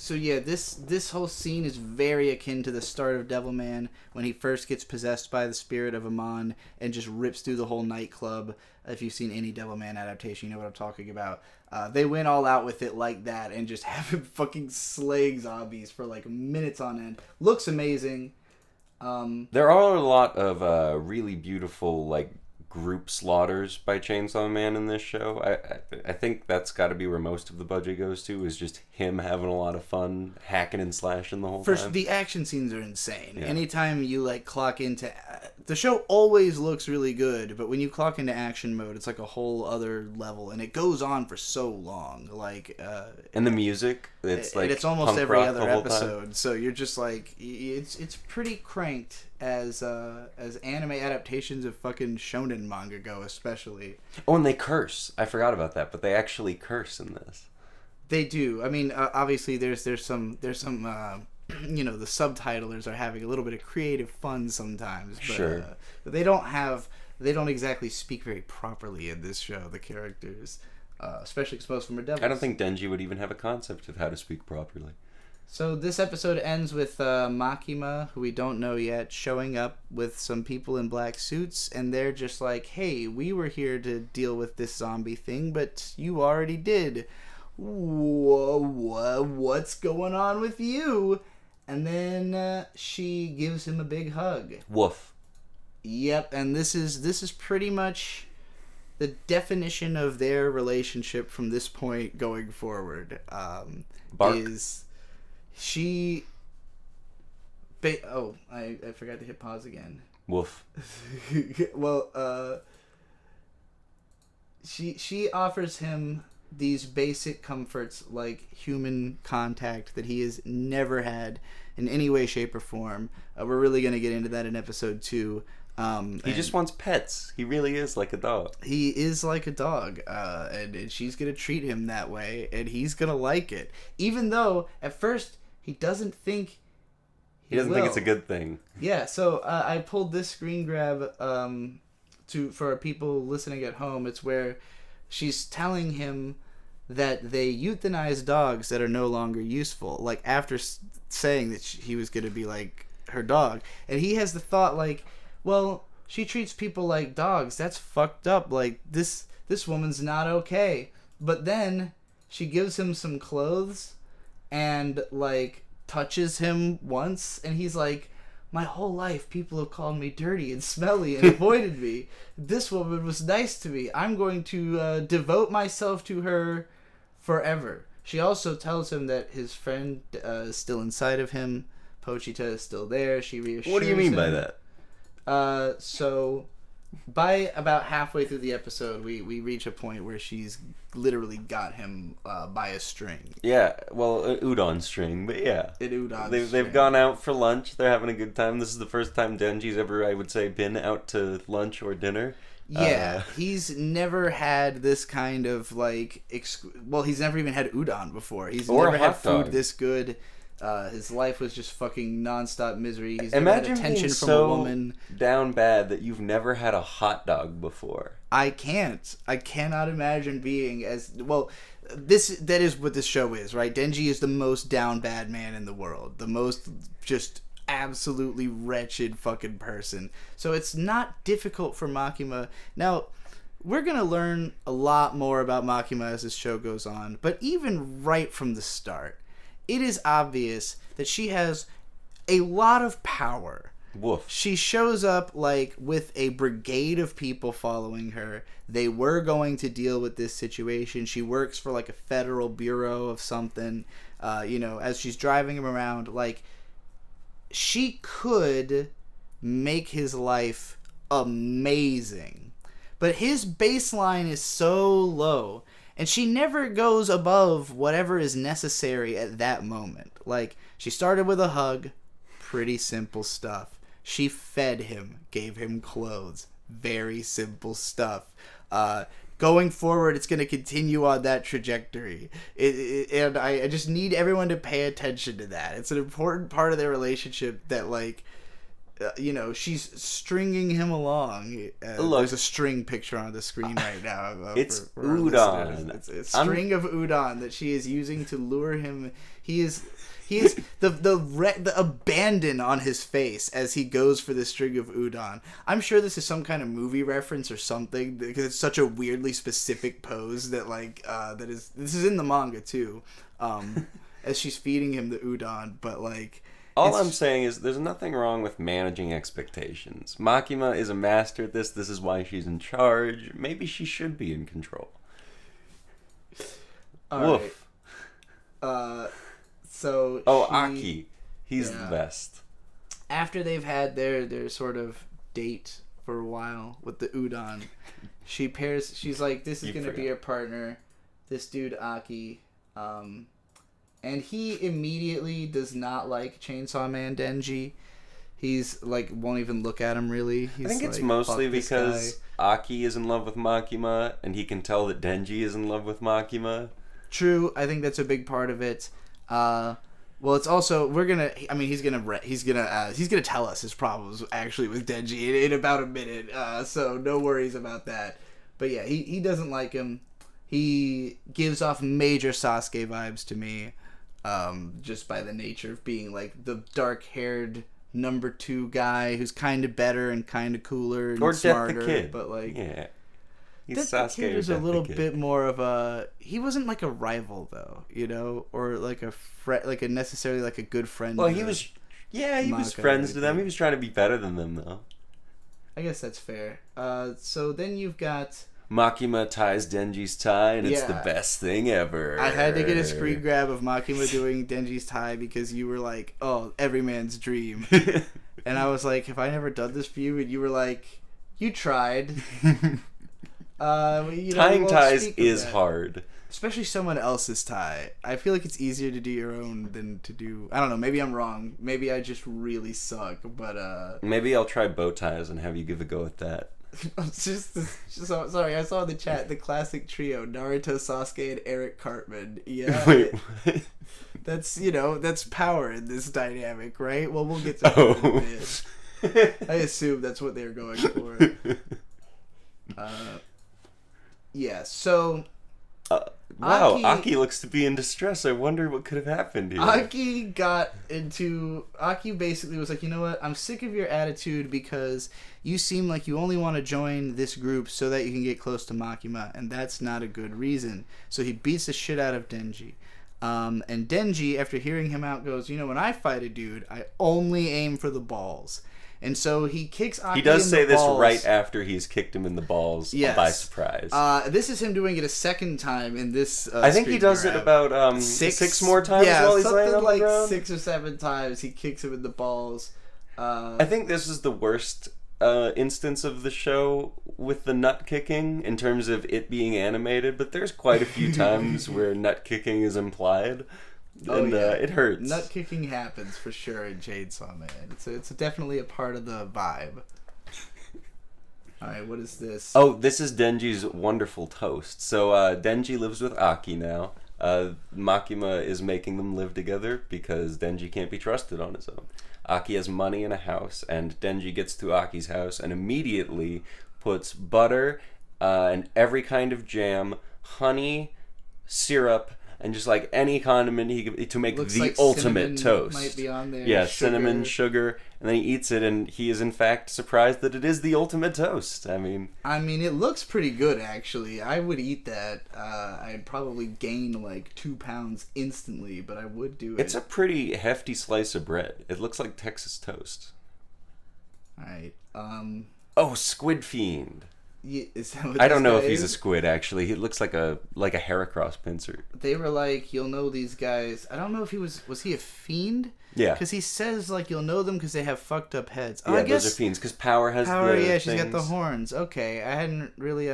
[SPEAKER 1] yeah, this whole scene is very akin to the start of Devilman, when he first gets possessed by the spirit of Amon and just rips through the whole nightclub. If you've seen any Devilman adaptation, you know what I'm talking about. They went all out with it like that and just have him fucking slaying zombies for like minutes on end. Looks amazing.
[SPEAKER 2] There are a lot of really beautiful like group slaughters by Chainsaw Man in this show. I think that's got to be where most of the budget goes to, is just him having a lot of fun hacking and slashing the whole time.
[SPEAKER 1] The action scenes are insane.
[SPEAKER 2] Yeah.
[SPEAKER 1] Anytime you like clock into the show, always looks really good, but when you clock into action mode, it's like a whole other level, and it goes on for so long. Like
[SPEAKER 2] and the music, it's
[SPEAKER 1] almost every other episode.
[SPEAKER 2] Time.
[SPEAKER 1] So you're just like, it's pretty cranked as anime adaptations of fucking shonen manga go, especially.
[SPEAKER 2] Oh, and they curse. I forgot about that, but they actually curse in this.
[SPEAKER 1] They do. I mean, obviously, there's some you know, the subtitlers are having a little bit of creative fun sometimes. But,
[SPEAKER 2] sure.
[SPEAKER 1] But they don't exactly speak very properly in this show, the characters, especially because most of them are devils.
[SPEAKER 2] I don't think Denji would even have a concept of how to speak properly.
[SPEAKER 1] So this episode ends with Makima, who we don't know yet, showing up with some people in black suits, and they're just like, hey, we were here to deal with this zombie thing, but you already did. What's going on with you? And then she gives him a big hug.
[SPEAKER 2] Woof.
[SPEAKER 1] Yep, and this is pretty much the definition of their relationship from this point going forward.
[SPEAKER 2] Bark.
[SPEAKER 1] Is she... I forgot to hit pause again.
[SPEAKER 2] Woof.
[SPEAKER 1] Well, she offers him these basic comforts like human contact that he has never had in any way, shape, or form. We're really going to get into that in episode 2.
[SPEAKER 2] He just wants pets. He really is like a dog.
[SPEAKER 1] He is like a dog, and she's going to treat him that way, and he's going to like it. Even though, at first, he doesn't think
[SPEAKER 2] he doesn't think it's a good thing.
[SPEAKER 1] Yeah, so I pulled this screen grab for people listening at home. It's where she's telling him that they euthanize dogs that are no longer useful. Like, after saying that he was going to be like her dog. And he has the thought like, well, she treats people like dogs. That's fucked up. Like, this woman's not okay. But then she gives him some clothes and, like, touches him once. And he's like, my whole life, people have called me dirty and smelly and avoided me. This woman was nice to me. I'm going to devote myself to her forever. She also tells him that his friend is still inside of him. Pochita is still there. She reassures him.
[SPEAKER 2] What do you mean by that?
[SPEAKER 1] So by about halfway through the episode, we reach a point where she's literally got him by a string.
[SPEAKER 2] Yeah, well, an udon string, but yeah. They've gone out for lunch. They're having a good time. This is the first time Denji's ever, I would say, been out to lunch or dinner.
[SPEAKER 1] Yeah, he's never had this kind of, like... he's never even had udon before. He's never had food this good. His life was just fucking nonstop misery. He's never had attention from a woman.
[SPEAKER 2] Down bad that you've never had a hot dog before.
[SPEAKER 1] I cannot imagine being as... Well, that is what this show is, right? Denji is the most down bad man in the world. The most just... absolutely wretched fucking person. So it's not difficult for Makima. Now, we're going to learn a lot more about Makima as this show goes on, but even right from the start, it is obvious that she has a lot of power.
[SPEAKER 2] Woof.
[SPEAKER 1] She shows up like with a brigade of people following her. They were going to deal with this situation. She works for like a federal bureau of something. As she's driving him around, like she could make his life amazing. But his baseline is so low, and she never goes above whatever is necessary at that moment. Like, she started with a hug, pretty simple stuff. She fed him, gave him clothes, very simple stuff. Going forward, it's going to continue on that trajectory. And I just need everyone to pay attention to that. It's an important part of their relationship that, like, she's stringing him along. There's a string picture on the screen right now.
[SPEAKER 2] It's udon.
[SPEAKER 1] It's a string of udon that she is using to lure him. He is the abandon on his face as he goes for this string of udon. I'm sure this is some kind of movie reference or something because it's such a weirdly specific pose that this is in the manga too. As she's feeding him the udon, but like.
[SPEAKER 2] All I'm saying is there's nothing wrong with managing expectations. Makima is a master at this. This is why she's in charge. Maybe she should be in control. Woof.
[SPEAKER 1] Right.
[SPEAKER 2] Aki. He's the best.
[SPEAKER 1] After they've had their sort of date for a while with the udon, she's like, this is going to be her partner, this dude Aki. And he immediately does not like Chainsawman Denji. He's like, won't even look at him really.
[SPEAKER 2] I think it's mostly because Aki is in love with Makima, and he can tell that Denji is in love with Makima.
[SPEAKER 1] True, I think that's a big part of it. Well, it's also he's gonna tell us his problems actually with Denji in about a minute. So no worries about that. But yeah, he doesn't like him. He gives off major Sasuke vibes to me. Just by the nature of being like the dark-haired number 2 guy who's kind of better and kind of cooler and smarter.
[SPEAKER 2] Death the Kid.
[SPEAKER 1] But like,
[SPEAKER 2] yeah,
[SPEAKER 1] Death the Kid is a little bit more of a. He wasn't like a rival though, or like a necessarily like a good friend.
[SPEAKER 2] Well, he was. Yeah, he was friends to them. He was trying to be better than them though.
[SPEAKER 1] I guess that's fair. So then you've got.
[SPEAKER 2] Makima ties Denji's tie, and it's the best thing ever.
[SPEAKER 1] I had to get a screen grab of Makima doing Denji's tie because you were like, oh, every man's dream. And I was like, have I never done this for you? And you were like, you tried.
[SPEAKER 2] Tying ties is hard.
[SPEAKER 1] Especially someone else's tie. I feel like it's easier to do your own than to do... I don't know, maybe I'm wrong. Maybe I just really suck, but...
[SPEAKER 2] Maybe I'll try bow ties and have you give a go at that.
[SPEAKER 1] Sorry, I saw in the chat the classic trio: Naruto, Sasuke, and Eric Cartman. Yeah,
[SPEAKER 2] wait, what?
[SPEAKER 1] That's power in this dynamic, right? Well, we'll get to that in a bit. I assume that's what they're going for. Yeah. So.
[SPEAKER 2] Wow, Aki looks to be in distress. I wonder what could have happened here.
[SPEAKER 1] Aki basically was like, you know what? I'm sick of your attitude because you seem like you only want to join this group so that you can get close to Makima, and that's not a good reason. So he beats the shit out of Denji. And Denji, after hearing him out, goes, when I fight a dude, I only aim for the balls. And so he kicks Aki in the balls.
[SPEAKER 2] He does say this right after he's kicked him in the balls by surprise.
[SPEAKER 1] This is him doing it a second time in this
[SPEAKER 2] I think he does it about six more times while he's laying on the ground.
[SPEAKER 1] 6 or 7 times he kicks him in the balls.
[SPEAKER 2] I think this is the worst instance of the show with the nut kicking in terms of it being animated, but there's quite a few times where nut kicking is implied. And it hurts.
[SPEAKER 1] Nut kicking happens for sure in Chainsawman. It's definitely a part of the vibe. Alright, what is this?
[SPEAKER 2] Oh, this is Denji's wonderful toast. So Denji lives with Aki now. Makima is making them live together because Denji can't be trusted on his own. Aki has money and a house, and Denji gets to Aki's house and immediately puts butter and every kind of jam, honey, syrup, and just like any condiment to make
[SPEAKER 1] Looks
[SPEAKER 2] the
[SPEAKER 1] like
[SPEAKER 2] ultimate toast.
[SPEAKER 1] Might be on there.
[SPEAKER 2] Yeah, cinnamon, sugar, and then he eats it, and he is in fact surprised that it is the ultimate toast. I mean,
[SPEAKER 1] it looks pretty good actually. I would eat that. I'd probably gain like 2 pounds instantly, but I would do it.
[SPEAKER 2] It's a pretty hefty slice of bread. It looks like Texas toast.
[SPEAKER 1] All right.
[SPEAKER 2] Oh, Squid Fiend.
[SPEAKER 1] Yeah, is that what
[SPEAKER 2] I don't know if
[SPEAKER 1] is?
[SPEAKER 2] he's a squid, actually. He looks like a Heracross pincer.
[SPEAKER 1] They were like, you'll know these guys. I don't know if he was he a fiend?
[SPEAKER 2] Yeah.
[SPEAKER 1] Because he says, like, you'll know them because they have fucked up heads. Oh,
[SPEAKER 2] yeah,
[SPEAKER 1] I guess
[SPEAKER 2] those are fiends, because Power has
[SPEAKER 1] she's
[SPEAKER 2] things.
[SPEAKER 1] got the horns. Okay, I hadn't really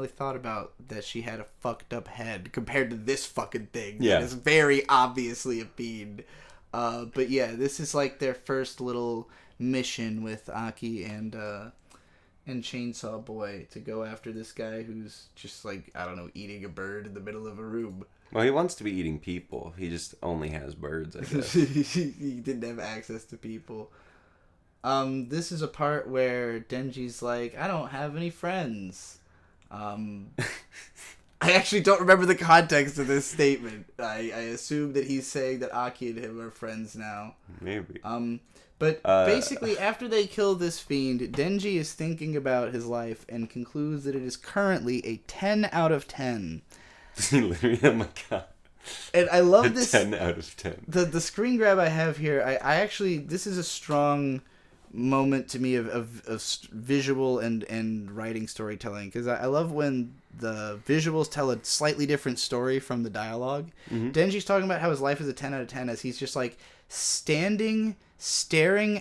[SPEAKER 1] thought about that she had a fucked up head compared to this fucking thing.
[SPEAKER 2] Yeah.
[SPEAKER 1] That is very obviously a fiend. But yeah, this is like their first little mission with Aki and Chainsaw Boy to go after this guy who's just like, I don't know, eating a bird in the middle of a room.
[SPEAKER 2] Well, he wants to be eating people. He just only has birds, I guess.
[SPEAKER 1] He didn't have access to people. This is a part where Denji's like, I don't have any friends. I actually don't remember the context of this statement. I assume that he's saying that Aki and him are friends now.
[SPEAKER 2] Maybe.
[SPEAKER 1] But basically, after they kill this fiend, Denji is thinking about his life and concludes that it is currently a 10 out of 10.
[SPEAKER 2] Literally, oh my god.
[SPEAKER 1] And I love this.
[SPEAKER 2] 10 out of 10.
[SPEAKER 1] The screen grab I have here, I actually, this is a strong moment to me of visual and writing storytelling, because I love when the visuals tell a slightly different story from the dialogue. Mm-hmm. Denji's talking about how his life is a 10 out of 10 as he's just like staring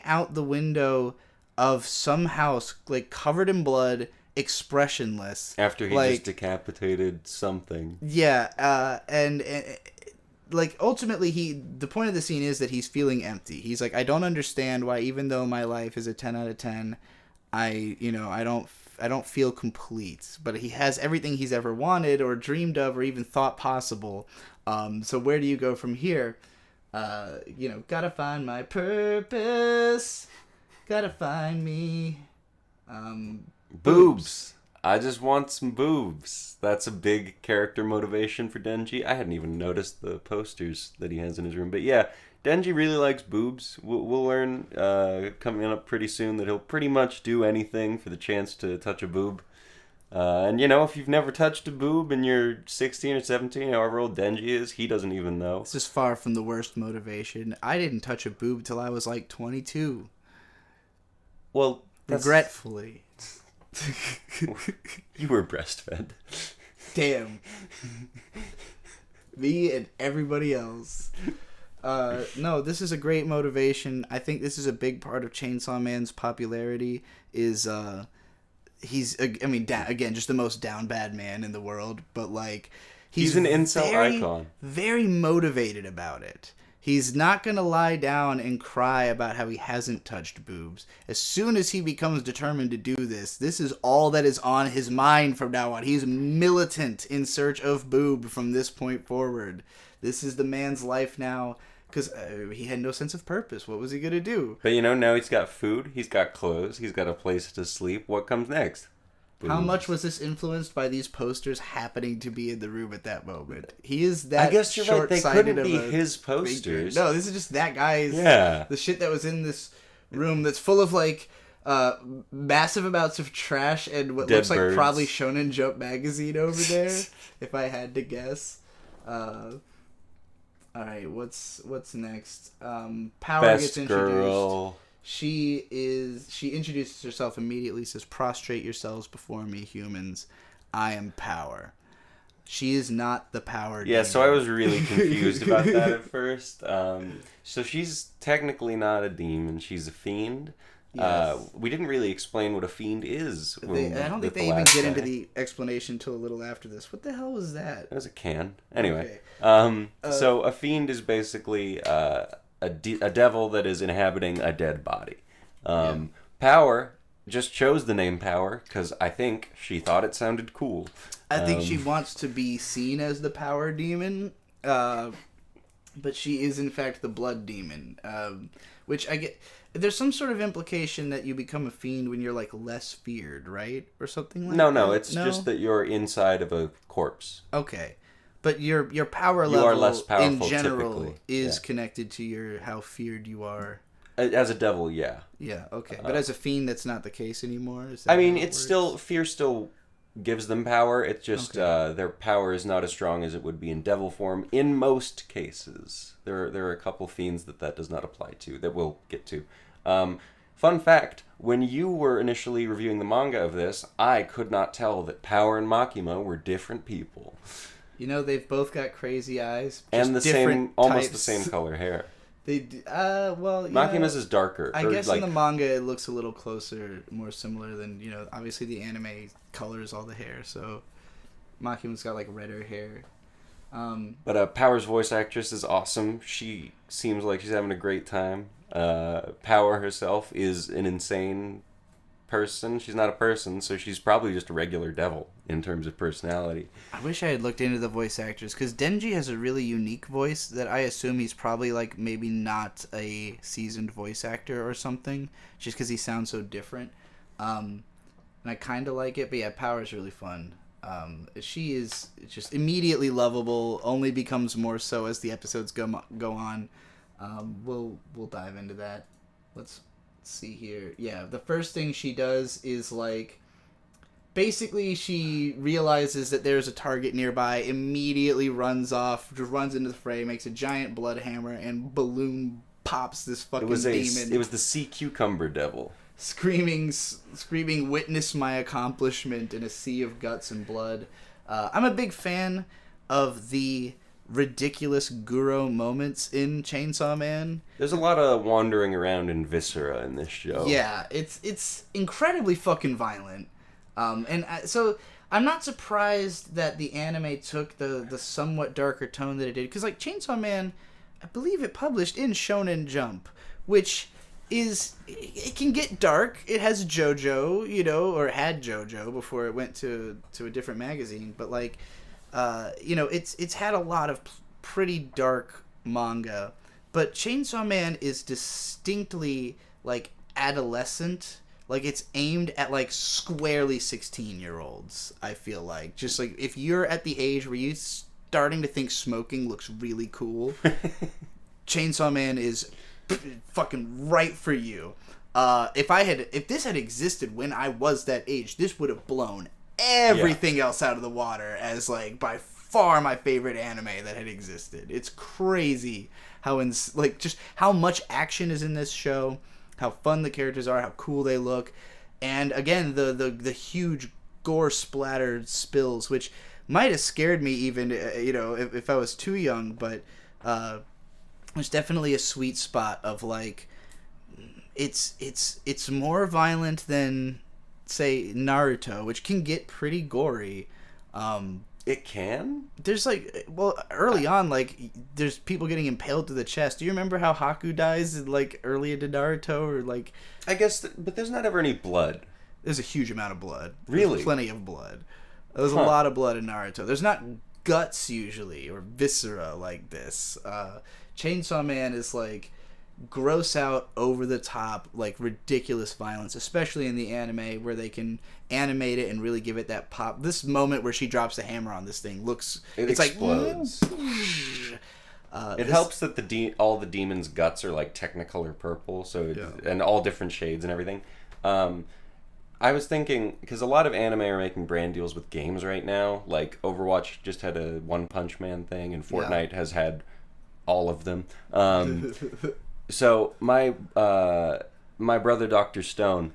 [SPEAKER 1] out the window of some house, like covered in blood, expressionless.
[SPEAKER 2] After he just decapitated something.
[SPEAKER 1] Yeah, and like ultimately the point of the scene is that he's feeling empty. He's like, I don't understand why, even though my life is a 10 out of 10, I don't feel complete. But he has everything he's ever wanted or dreamed of or even thought possible. So where do you go from here? Gotta find my purpose. Gotta find me.
[SPEAKER 2] Boobs. I just want some boobs. That's a big character motivation for Denji. I hadn't even noticed the posters that he has in his room. But yeah, Denji really likes boobs. We'll learn coming up pretty soon that he'll pretty much do anything for the chance to touch a boob. And if you've never touched a boob and you're 16 or 17, however old Denji is, he doesn't even know.
[SPEAKER 1] This is far from the worst motivation. I didn't touch a boob till I was like 22.
[SPEAKER 2] Well,
[SPEAKER 1] regretfully.
[SPEAKER 2] You were breastfed.
[SPEAKER 1] Damn. Me and everybody else. No, this is a great motivation. I think this is a big part of Chainsaw Man's popularity is he's again just the most down bad man in the world, but like he's
[SPEAKER 2] an incel icon.
[SPEAKER 1] Very motivated about it. He's not going to lie down and cry about how he hasn't touched boobs. As soon as he becomes determined to do this, this is all that is on his mind from now on. He's militant in search of boob from this point forward. This is the man's life now, because he had no sense of purpose. What was he going to do?
[SPEAKER 2] But now he's got food, he's got clothes, he's got a place to sleep. What comes next?
[SPEAKER 1] How much was this influenced by these posters happening to be in the room at that moment? He is that
[SPEAKER 2] I guess you're right. They couldn't be his posters.
[SPEAKER 1] No, this is just that guy's.
[SPEAKER 2] Yeah.
[SPEAKER 1] The shit that was in this room that's full of like massive amounts of trash and what
[SPEAKER 2] Dead
[SPEAKER 1] looks
[SPEAKER 2] birds.
[SPEAKER 1] Like probably Shonen Jump magazine over there, if I had to guess. All right, what's next? Power
[SPEAKER 2] Best
[SPEAKER 1] gets introduced.
[SPEAKER 2] girl.
[SPEAKER 1] She introduces herself immediately, says, "Prostrate yourselves before me, humans. I am Power." She is not the Power.
[SPEAKER 2] Yeah, so I was really confused about that at first. So she's technically not a demon; she's a fiend. Yes. We didn't really explain what a fiend is.
[SPEAKER 1] I don't think they even get into the explanation until a little after this. What the hell was that?
[SPEAKER 2] That was a can. Anyway, okay. So a fiend is basically a devil that is inhabiting a dead body. Power just chose the name Power because I think she thought it sounded cool.
[SPEAKER 1] I think she wants to be seen as the Power demon, but she is in fact the Blood demon, which I get. There's some sort of implication that you become a fiend when you're like less feared, right, or something like that.
[SPEAKER 2] No, it's just that you're inside of a corpse.
[SPEAKER 1] Okay. But your power level
[SPEAKER 2] are less powerful,
[SPEAKER 1] in general
[SPEAKER 2] typically.
[SPEAKER 1] is connected to how feared you are.
[SPEAKER 2] As a devil, yeah.
[SPEAKER 1] Yeah, okay. But as a fiend, that's not the case anymore?
[SPEAKER 2] Fear still gives them power. It's just their power is not as strong as it would be in devil form in most cases. There are a couple fiends that does not apply to, that we'll get to. Fun fact, when you were initially reviewing the manga of this, I could not tell that Power and Makima were different people.
[SPEAKER 1] You know, they've both got crazy eyes.
[SPEAKER 2] And the same, almost the same color hair.
[SPEAKER 1] Well,
[SPEAKER 2] Makima's is darker.
[SPEAKER 1] I guess in the manga it looks a little closer, more similar than, obviously the anime colors all the hair, so Makima's got, like, redder hair.
[SPEAKER 2] But Power's voice actress is awesome. She seems like she's having a great time. Power herself is an insane person. She's not a person, so she's probably just a regular devil in terms of personality.
[SPEAKER 1] I wish I had looked into the voice actors, because Denji has a really unique voice that I assume he's probably, like, maybe not a seasoned voice actor or something, just because he sounds so different. And I kind of like it, but yeah, Power's really fun. She is just immediately lovable, only becomes more so as the episodes go on. We'll dive into that. Let's see here. Yeah, the first thing she does is, like, basically she realizes that there's a target nearby, immediately runs off, just runs into the fray, makes a giant blood hammer, and balloon pops this fucking demon.
[SPEAKER 2] It was the sea cucumber devil.
[SPEAKER 1] Screaming, witness my accomplishment in a sea of guts and blood. I'm a big fan of the ridiculous Guro moments in Chainsaw Man.
[SPEAKER 2] There's a lot of wandering around in viscera in this show.
[SPEAKER 1] Yeah, it's incredibly fucking violent. So I'm not surprised that the anime took the somewhat darker tone that it did. Because, like, Chainsaw Man, I believe it published in Shonen Jump, which it can get dark. It has JoJo, or had JoJo before it went to a different magazine. But, like, it's had a lot of pretty dark manga. But Chainsaw Man is distinctly, like, adolescent. Like, it's aimed at, like, squarely 16-year-olds, I feel like. Just, like, if you're at the age where you're starting to think smoking looks really cool, Chainsaw Man is fucking right for you. If this had existed when I was that age, this would have blown everything else out of the water as, like, by far my favorite anime that had existed. It's crazy just how much action is in this show, how fun the characters are, how cool they look, and again the huge gore splattered spills, which might have scared me even if I was too young, but there's definitely a sweet spot of, like, it's more violent than, say, Naruto, which can get pretty gory.
[SPEAKER 2] It can?
[SPEAKER 1] There's, like, early on, like, there's people getting impaled to the chest. Do you remember how Haku dies, like, early into Naruto? Or, like,
[SPEAKER 2] I guess, but there's not ever any blood.
[SPEAKER 1] There's a huge amount of blood.
[SPEAKER 2] Really?
[SPEAKER 1] There's plenty of blood. There's a lot of blood in Naruto. There's not guts, usually, or viscera like this. Chainsaw Man is, like, gross out, over the top, like, ridiculous violence, especially in the anime where they can animate it and really give it that pop. This moment where she drops the hammer on this thing
[SPEAKER 2] it explodes.
[SPEAKER 1] Like,
[SPEAKER 2] it helps that all the demons' guts are, like, technicolor purple, and all different shades and everything. I was thinking, because a lot of anime are making brand deals with games right now, like Overwatch just had a One Punch Man thing, and Fortnite has had all of them. So my brother Dr. Stone,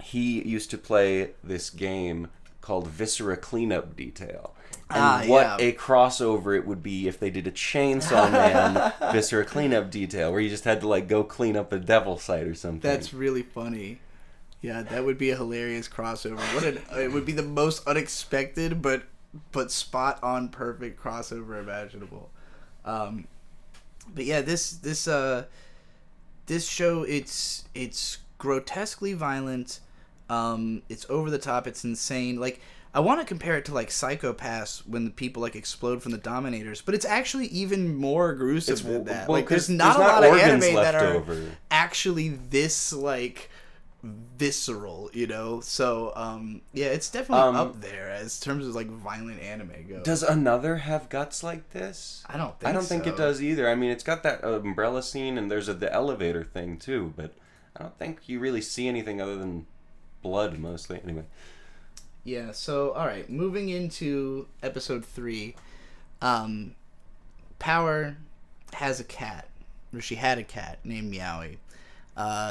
[SPEAKER 2] he used to play this game called Viscera Cleanup Detail. And a crossover it would be if they did a Chainsaw Man Viscera Cleanup Detail, where you just had to, like, go clean up a devil site or something.
[SPEAKER 1] That's really funny. Yeah, that would be a hilarious crossover. It would be the most unexpected but spot on perfect crossover imaginable. But yeah, this show, it's grotesquely violent. It's over the top. It's insane. Like, I want to compare it to, like, Psycho Pass when the people, like, explode from the Dominators, but it's actually even more gruesome than that.
[SPEAKER 2] Well,
[SPEAKER 1] like, there's not a lot of anime that are actually this, like, visceral, So, yeah, it's definitely up there as terms of, like, violent anime goes.
[SPEAKER 2] Does Another have guts like this?
[SPEAKER 1] I don't
[SPEAKER 2] think it does either. I mean, it's got that umbrella scene, and there's the elevator thing too, but I don't think you really see anything other than blood mostly. Anyway.
[SPEAKER 1] Yeah. So, all right, moving into episode 3. Power has a cat, or she had a cat named Meowie.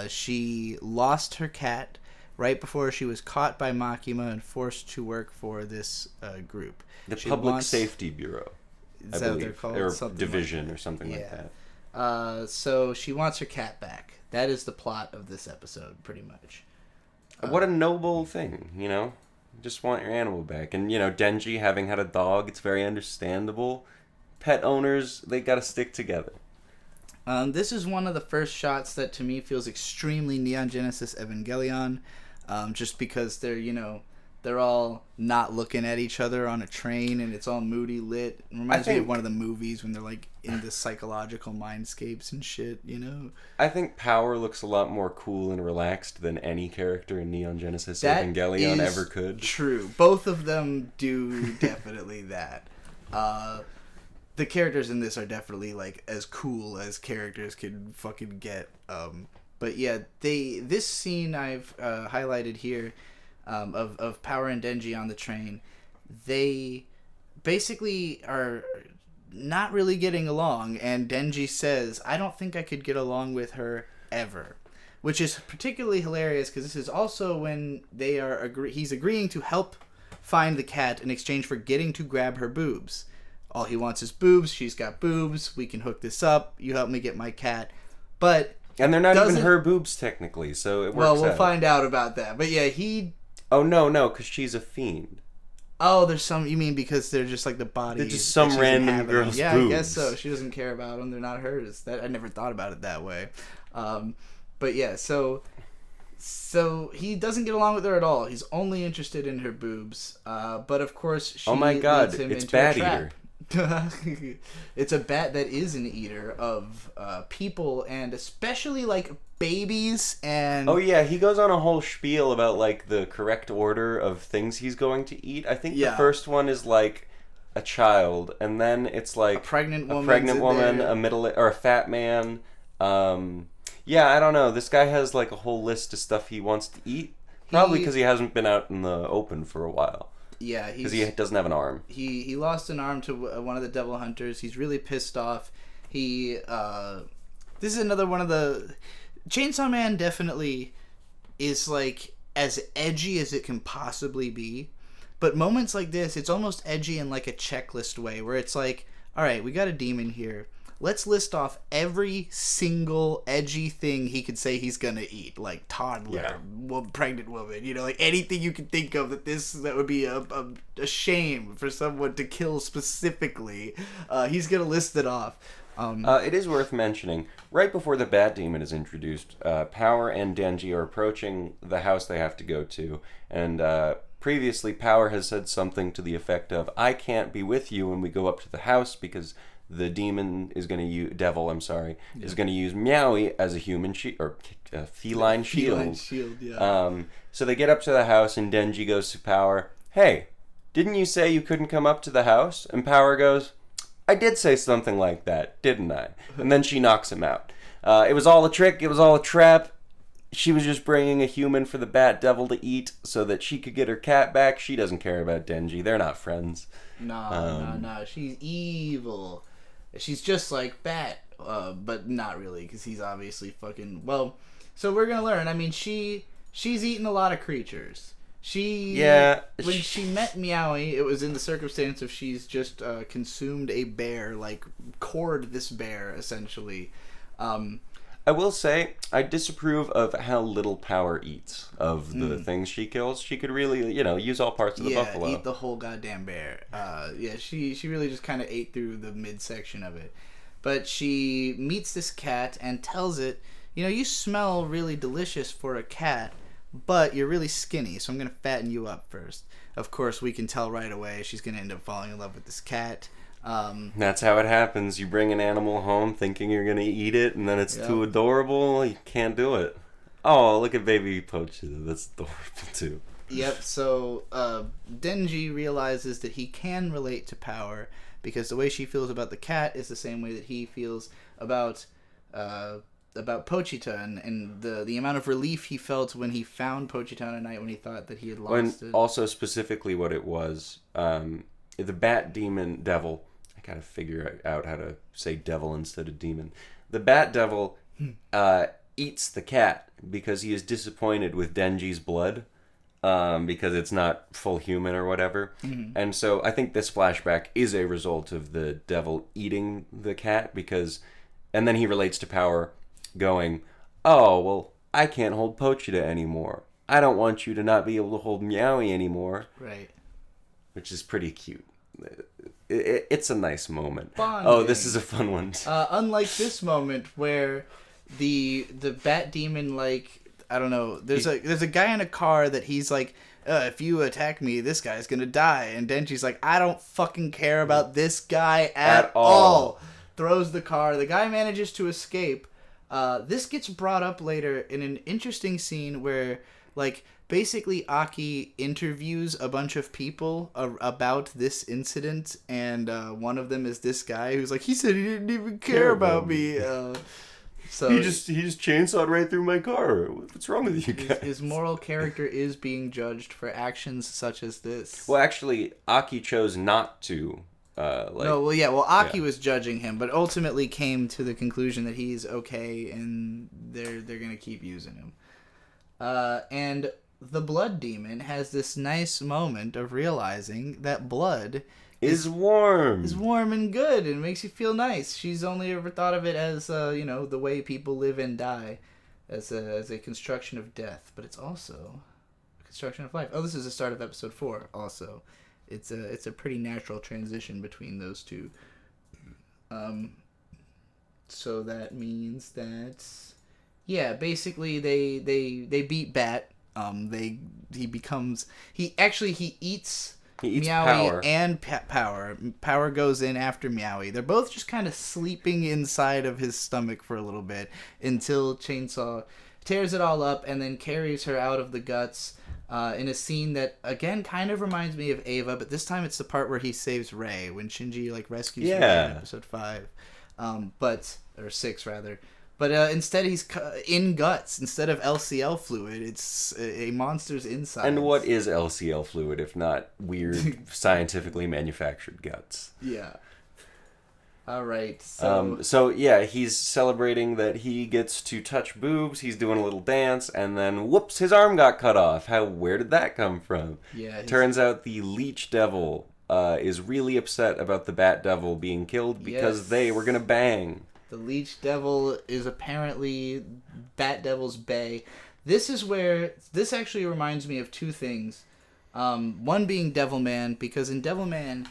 [SPEAKER 1] She lost her cat right before she was caught by Makima and forced to work for this group.
[SPEAKER 2] The Public Safety Bureau, I believe,
[SPEAKER 1] they're called?
[SPEAKER 2] or
[SPEAKER 1] something
[SPEAKER 2] division
[SPEAKER 1] like
[SPEAKER 2] or something like
[SPEAKER 1] that. So she wants her cat back. That is the plot of this episode, pretty much.
[SPEAKER 2] What a noble thing, you know? Just want your animal back. And, you know, Denji having had a dog, it's very understandable. Pet owners, they gotta stick together.
[SPEAKER 1] This is one of the first shots that to me feels extremely Neon Genesis Evangelion, just because they're all not looking at each other on a train and it's all moody lit. It reminds me of one of the movies when they're like in the psychological mindscapes and shit, you know?
[SPEAKER 2] I think Power looks a lot more cool and relaxed than any character in Neon Genesis Evangelion ever could.
[SPEAKER 1] True. Both of them do definitely that. The characters in this are definitely like as cool as characters can fucking get. But yeah, this scene I've highlighted here of Power and Denji on the train, they basically are not really getting along, and Denji says, "I don't think I could get along with her ever," which is particularly hilarious because this is also when they are he's agreeing to help find the cat in exchange for getting to grab her boobs. All he wants is boobs. She's got boobs. We can hook this up. You help me get my cat. But
[SPEAKER 2] and they're not even her boobs technically, so it works
[SPEAKER 1] Well, we'll find out about that. But yeah,
[SPEAKER 2] Oh, no, because she's a fiend.
[SPEAKER 1] Oh, there's some... You mean because they're just like the bodies...
[SPEAKER 2] They're just some random girl's
[SPEAKER 1] yeah,
[SPEAKER 2] boobs.
[SPEAKER 1] I guess so. She doesn't care about them. They're not hers. I never thought about it that way. But yeah, so he doesn't get along with her at all. He's only interested in her boobs. But of course, she leads him into a trap. It's a bat that is an eater of people, and especially like babies. And
[SPEAKER 2] oh yeah, he goes on a whole spiel about like the correct order of things he's going to eat. I think the first one is like a child, and then it's like
[SPEAKER 1] a pregnant woman,
[SPEAKER 2] a middle or a fat man. Yeah, I don't know. This guy has like a whole list of stuff he wants to eat. Probably because he hasn't been out in the open for a while.
[SPEAKER 1] Yeah,
[SPEAKER 2] because he doesn't have an arm.
[SPEAKER 1] He lost an arm to one of the devil hunters. He's really pissed off. This is another one of the... Chainsawman definitely is like as edgy as it can possibly be. But moments like this, it's almost edgy in like a checklist way, where it's like, all right, we got a demon here. Let's list off every single edgy thing he could say he's gonna eat, like toddler, pregnant woman, like anything you can think of that would be a shame for someone to kill specifically. He's gonna list it off.
[SPEAKER 2] It is worth mentioning, right before the Bat Demon is introduced, Power and Denji are approaching the house they have to go to, and previously Power has said something to the effect of, "I can't be with you when we go up to the house because the demon is going to use is going to use Meowie as a human or a feline shield." So they get up to the house, and Denji goes to Power, "Hey, didn't you say you couldn't come up to the house?" And Power goes, "I did say something like that, didn't I?" And then she knocks him out. It was all a trick. It was all a trap. She was just bringing a human for the Bat Devil to eat so that she could get her cat back. She doesn't care about Denji. They're not friends.
[SPEAKER 1] No. She's evil. She's just like Bat, but not really, because he's obviously fucking... Well, so we're gonna learn. I mean, she's eaten a lot of creatures. When she met Meowie, it was in the circumstance of she's just consumed a bear, like cored this bear, essentially.
[SPEAKER 2] I will say, I disapprove of how little Power eats of the things she kills. She could really, use all parts of the buffalo.
[SPEAKER 1] Yeah, eat the whole goddamn bear. She really just kind of ate through the midsection of it. But she meets this cat and tells it, you smell really delicious for a cat, but you're really skinny, so I'm going to fatten you up first. Of course, we can tell right away she's going to end up falling in love with this cat.
[SPEAKER 2] That's how it happens. You bring an animal home thinking you're going to eat it, and then it's too adorable. You can't do it. Oh, look at baby Pochi. That's adorable, too.
[SPEAKER 1] Yep, so Denji realizes that he can relate to Power because the way she feels about the cat is the same way that he feels about Pochita and the amount of relief he felt when he found Pochita on a night when he thought that he had lost it.
[SPEAKER 2] Also, specifically what it was, the Bat Demon Devil... I gotta figure out how to say devil instead of demon. The Bat Devil eats the cat because he is disappointed with Denji's blood, because it's not full human or whatever.
[SPEAKER 1] Mm-hmm.
[SPEAKER 2] And so I think this flashback is a result of the devil eating the cat, and then he relates to Power going, oh, well, I can't hold Pochita anymore. I don't want you to not be able to hold Meowie anymore.
[SPEAKER 1] Right.
[SPEAKER 2] Which is pretty cute. It's a nice moment.
[SPEAKER 1] Bonding.
[SPEAKER 2] Oh, this is a fun one.
[SPEAKER 1] Unlike this moment where the bat demon, like, I don't know, there's a guy in a car that he's like, if you attack me, this guy's gonna die. And Denji's like, I don't fucking care about this guy at all. Throws the car. The guy manages to escape. This gets brought up later in an interesting scene where, like, basically Aki interviews a bunch of people about this incident, and one of them is this guy who's like, he said he didn't even care about me. So
[SPEAKER 2] he just chainsawed right through my car. What's wrong with you guys?
[SPEAKER 1] His moral character is being judged for actions such as this.
[SPEAKER 2] Well, actually, Aki chose not to.
[SPEAKER 1] Aki was judging him, but ultimately came to the conclusion that he's okay, and they're gonna keep using him. And the blood demon has this nice moment of realizing that blood
[SPEAKER 2] is warm.
[SPEAKER 1] Is warm and good, and makes you feel nice. She's only ever thought of it as, the way people live and die, as a construction of death, but it's also a construction of life. Oh, this is the start of episode 4. Also, it's a pretty natural transition between those two. So that means that, yeah, basically they beat Bat. He eats Meowie
[SPEAKER 2] Power.
[SPEAKER 1] and Power. Power goes in after Meowie. They're both just kind of sleeping inside of his stomach for a little bit until Chainsaw tears it all up and then carries her out of the guts in a scene that, again, kind of reminds me of Ava, but this time it's the part where he saves Rei, when Shinji rescues Rei in episode 5. Or 6, rather. But instead he's in guts. Instead of LCL fluid, it's a monster's inside.
[SPEAKER 2] And what is LCL fluid if not weird, scientifically manufactured guts?
[SPEAKER 1] Yeah. All right.
[SPEAKER 2] So yeah, he's celebrating that he gets to touch boobs. He's doing a little dance, and then whoops, his arm got cut off. Where did that come from?
[SPEAKER 1] Yeah.
[SPEAKER 2] Turns out the Leech Devil is really upset about the Bat Devil being killed because they were gonna bang.
[SPEAKER 1] The Leech Devil is apparently Bat Devil's bae. This actually reminds me of two things. One being Devilman, because in Devilman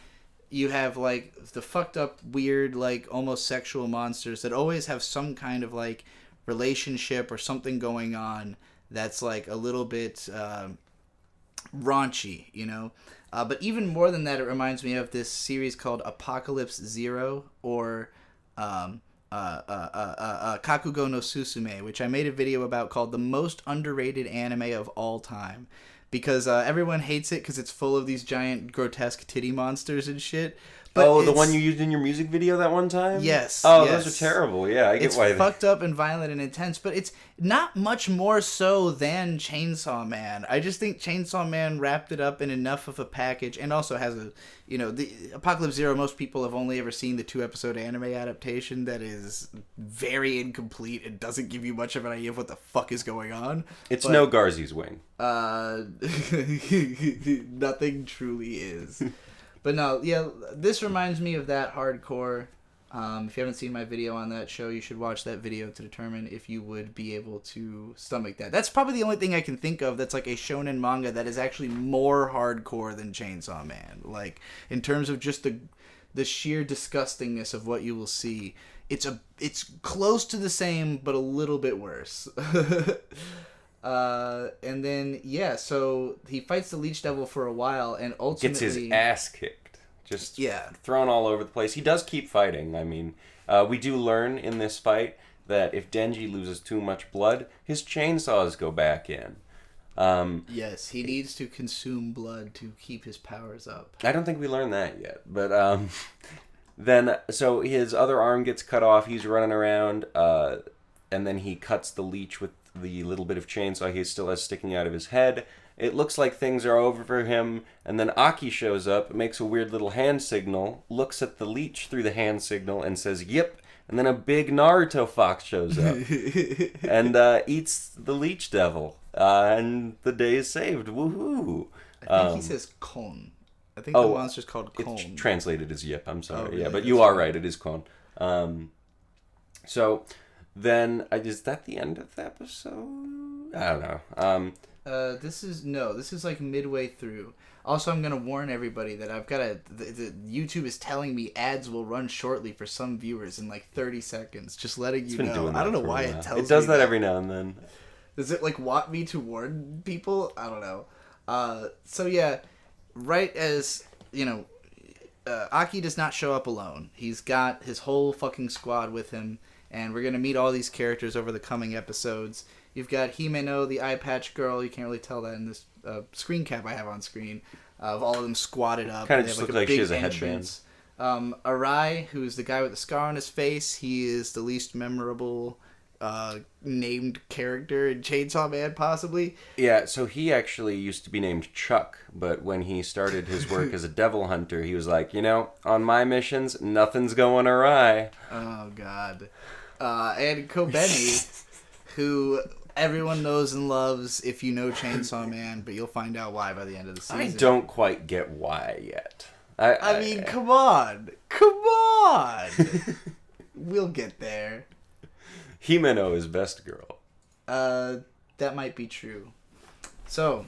[SPEAKER 1] you have, like, the fucked up, weird, like, almost sexual monsters that always have some kind of, like, relationship or something going on that's, like, a little bit raunchy, you know? But even more than that, it reminds me of this series called Apocalypse Zero, or Kakugo no Susume, which I made a video about, called the most underrated anime of all time, because everyone hates it because it's full of these giant grotesque titty monsters and shit. But
[SPEAKER 2] the one you used in your music video that one time?
[SPEAKER 1] Yes.
[SPEAKER 2] Oh,
[SPEAKER 1] yes.
[SPEAKER 2] Those are terrible. Yeah, I get
[SPEAKER 1] it's
[SPEAKER 2] why.
[SPEAKER 1] It's fucked up and violent and intense, but it's not much more so than Chainsawman. I just think Chainsawman wrapped it up in enough of a package, and also has the Apocalypse Zero, most people have only ever seen the 2-episode anime adaptation that is very incomplete and doesn't give you much of an idea of what the fuck is going on.
[SPEAKER 2] It's no Garzy's Wing.
[SPEAKER 1] Nothing truly is. But no, yeah, this reminds me of that hardcore. If you haven't seen my video on that show, you should watch that video to determine if you would be able to stomach that. That's probably the only thing I can think of that's like a shonen manga that is actually more hardcore than Chainsaw Man. Like, in terms of just the sheer disgustingness of what you will see, it's close to the same, but a little bit worse. And then, yeah, so he fights the Leech Devil for a while, and ultimately
[SPEAKER 2] gets his ass kicked. Just thrown all over the place. He does keep fighting. I mean, we do learn in this fight that if Denji loses too much blood, his chainsaws go back in.
[SPEAKER 1] Yes, he needs to consume blood to keep his powers up.
[SPEAKER 2] I don't think we learned that yet, but then, so his other arm gets cut off, he's running around, and then he cuts the leech with the little bit of chainsaw he still has sticking out of his head. It looks like things are over for him, and then Aki shows up, makes a weird little hand signal, looks at the leech through the hand signal, and says, "Yep," And then a big Naruto fox shows up and eats the leech devil. And the day is saved. Woohoo!
[SPEAKER 1] I think he says kon. I think the monster's called kon.
[SPEAKER 2] It's translated as yip. I'm sorry.
[SPEAKER 1] Really?
[SPEAKER 2] Yeah, but you are right. It is kon. So then, is that the end of the episode? I don't know.
[SPEAKER 1] This is like midway through. Also, I'm gonna warn everybody that I've got the YouTube is telling me ads will run shortly for some viewers in like 30 seconds. Just letting you know. I don't know why it tells me.
[SPEAKER 2] It does that every now and then.
[SPEAKER 1] Does it like want me to warn people? I don't know. So yeah, right as you know, Aki does not show up alone. He's got his whole fucking squad with him, and we're gonna meet all these characters over the coming episodes. You've got Himeno, the eye patch girl. You can't really tell that in this screen cap I have on screen. Of all of them squatted up.
[SPEAKER 2] Kind of just looks like she has a headband.
[SPEAKER 1] Arai, who's the guy with the scar on his face. He is the least memorable named character in Chainsawman, possibly.
[SPEAKER 2] Yeah, so he actually used to be named Chuck, but when he started his work as a devil hunter, he was like, on my missions, nothing's going awry.
[SPEAKER 1] Oh, God. And Kobeni, who everyone knows and loves if you know Chainsaw Man, but you'll find out why by the end of the season.
[SPEAKER 2] I don't quite get why yet.
[SPEAKER 1] I mean, come on. Come on. We'll get there.
[SPEAKER 2] Himeno is best girl.
[SPEAKER 1] That might be true. So,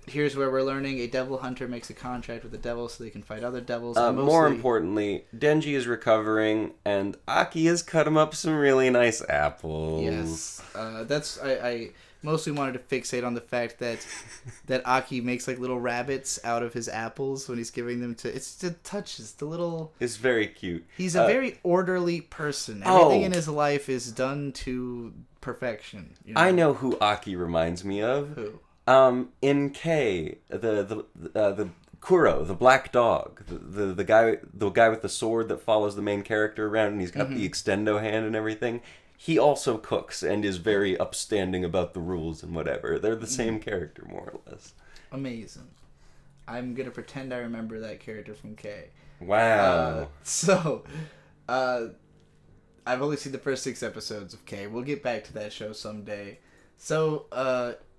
[SPEAKER 1] here's where we're learning a devil hunter makes a contract with the devil so they can fight other devils.
[SPEAKER 2] More importantly, Denji is recovering, and Aki has cut him up some really nice apples.
[SPEAKER 1] Yes. I mostly wanted to fixate on the fact that Aki makes like little rabbits out of his apples when he's giving them to... It's the touches, the little...
[SPEAKER 2] It's very cute.
[SPEAKER 1] He's a very orderly person. Everything in his life is done to perfection.
[SPEAKER 2] I know who Aki reminds me of.
[SPEAKER 1] Who?
[SPEAKER 2] In K, the Kuro, the black dog, the guy with the sword that follows the main character around, and he's got the extendo hand and everything. He also cooks and is very upstanding about the rules and whatever. They're the same character, more or less.
[SPEAKER 1] Amazing. I'm gonna pretend I remember that character from K.
[SPEAKER 2] Wow.
[SPEAKER 1] I've only seen the first 6 episodes of K. We'll get back to that show someday. So,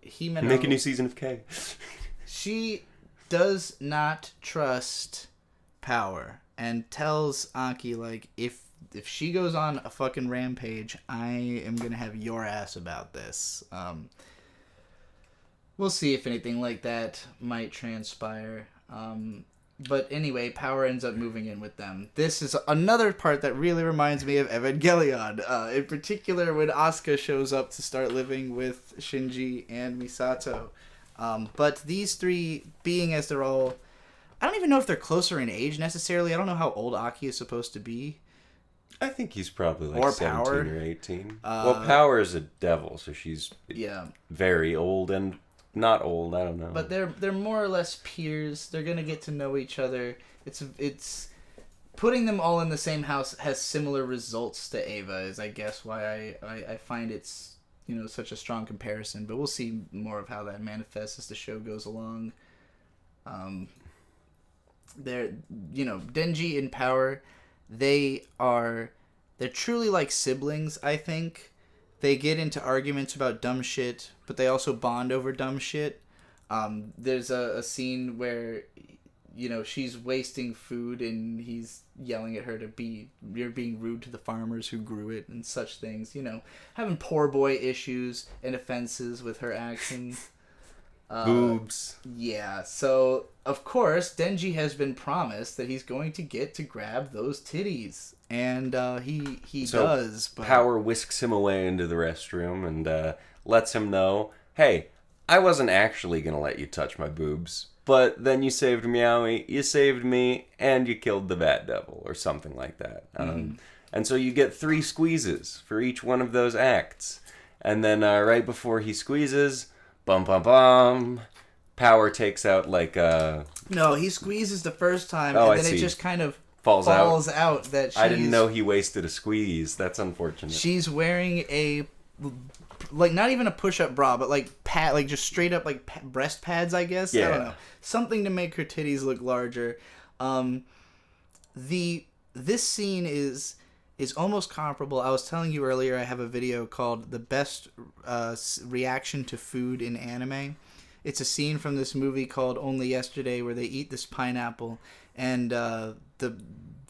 [SPEAKER 1] Himeno...
[SPEAKER 2] Make a new season of K.
[SPEAKER 1] She does not trust Power and tells Aki, like, if she goes on a fucking rampage, I am gonna have your ass about this. We'll see if anything like that might transpire. But anyway, Power ends up moving in with them. This is another part that really reminds me of Evangelion. In particular, when Asuka shows up to start living with Shinji and Misato. But these three, being as they're all... I don't even know if they're closer in age necessarily. I don't know how old Aki is supposed to be.
[SPEAKER 2] I think he's probably like
[SPEAKER 1] or
[SPEAKER 2] 17
[SPEAKER 1] Power.
[SPEAKER 2] Or 18. Well, Power is a devil, so she's very old and not old. I don't know.
[SPEAKER 1] But they're more or less peers. They're gonna get to know each other. It's putting them all in the same house has similar results to Ava. Is I guess why I find it's such a strong comparison. But we'll see more of how that manifests as the show goes along. Denji and Power. They're truly like siblings, I think. They get into arguments about dumb shit, but they also bond over dumb shit. There's a scene where, she's wasting food and he's yelling at her you're being rude to the farmers who grew it and such things. Having poor boy issues and offenses with her actions.
[SPEAKER 2] Boobs.
[SPEAKER 1] Yeah, so of course Denji has been promised that he's going to get to grab those titties, and he does. But...
[SPEAKER 2] Power whisks him away into the restroom and lets him know, "Hey, I wasn't actually gonna let you touch my boobs, but then you saved Meowie, you saved me, and you killed the Bat Devil," or something like that. And so you get 3 squeezes for each one of those acts, and then right before he squeezes. Bum bum bum. Power takes out like
[SPEAKER 1] No, he squeezes the first time, and then it just kind of
[SPEAKER 2] falls
[SPEAKER 1] out. That
[SPEAKER 2] I didn't know he wasted a squeeze. That's unfortunate.
[SPEAKER 1] She's wearing a not even a push-up bra, but like just straight up like breast pads, I guess.
[SPEAKER 2] Yeah.
[SPEAKER 1] I don't know, something to make her titties look larger. This scene is is almost comparable. I was telling you earlier, I have a video called The Best Reaction to Food in Anime. It's a scene from this movie called Only Yesterday where they eat this pineapple, and the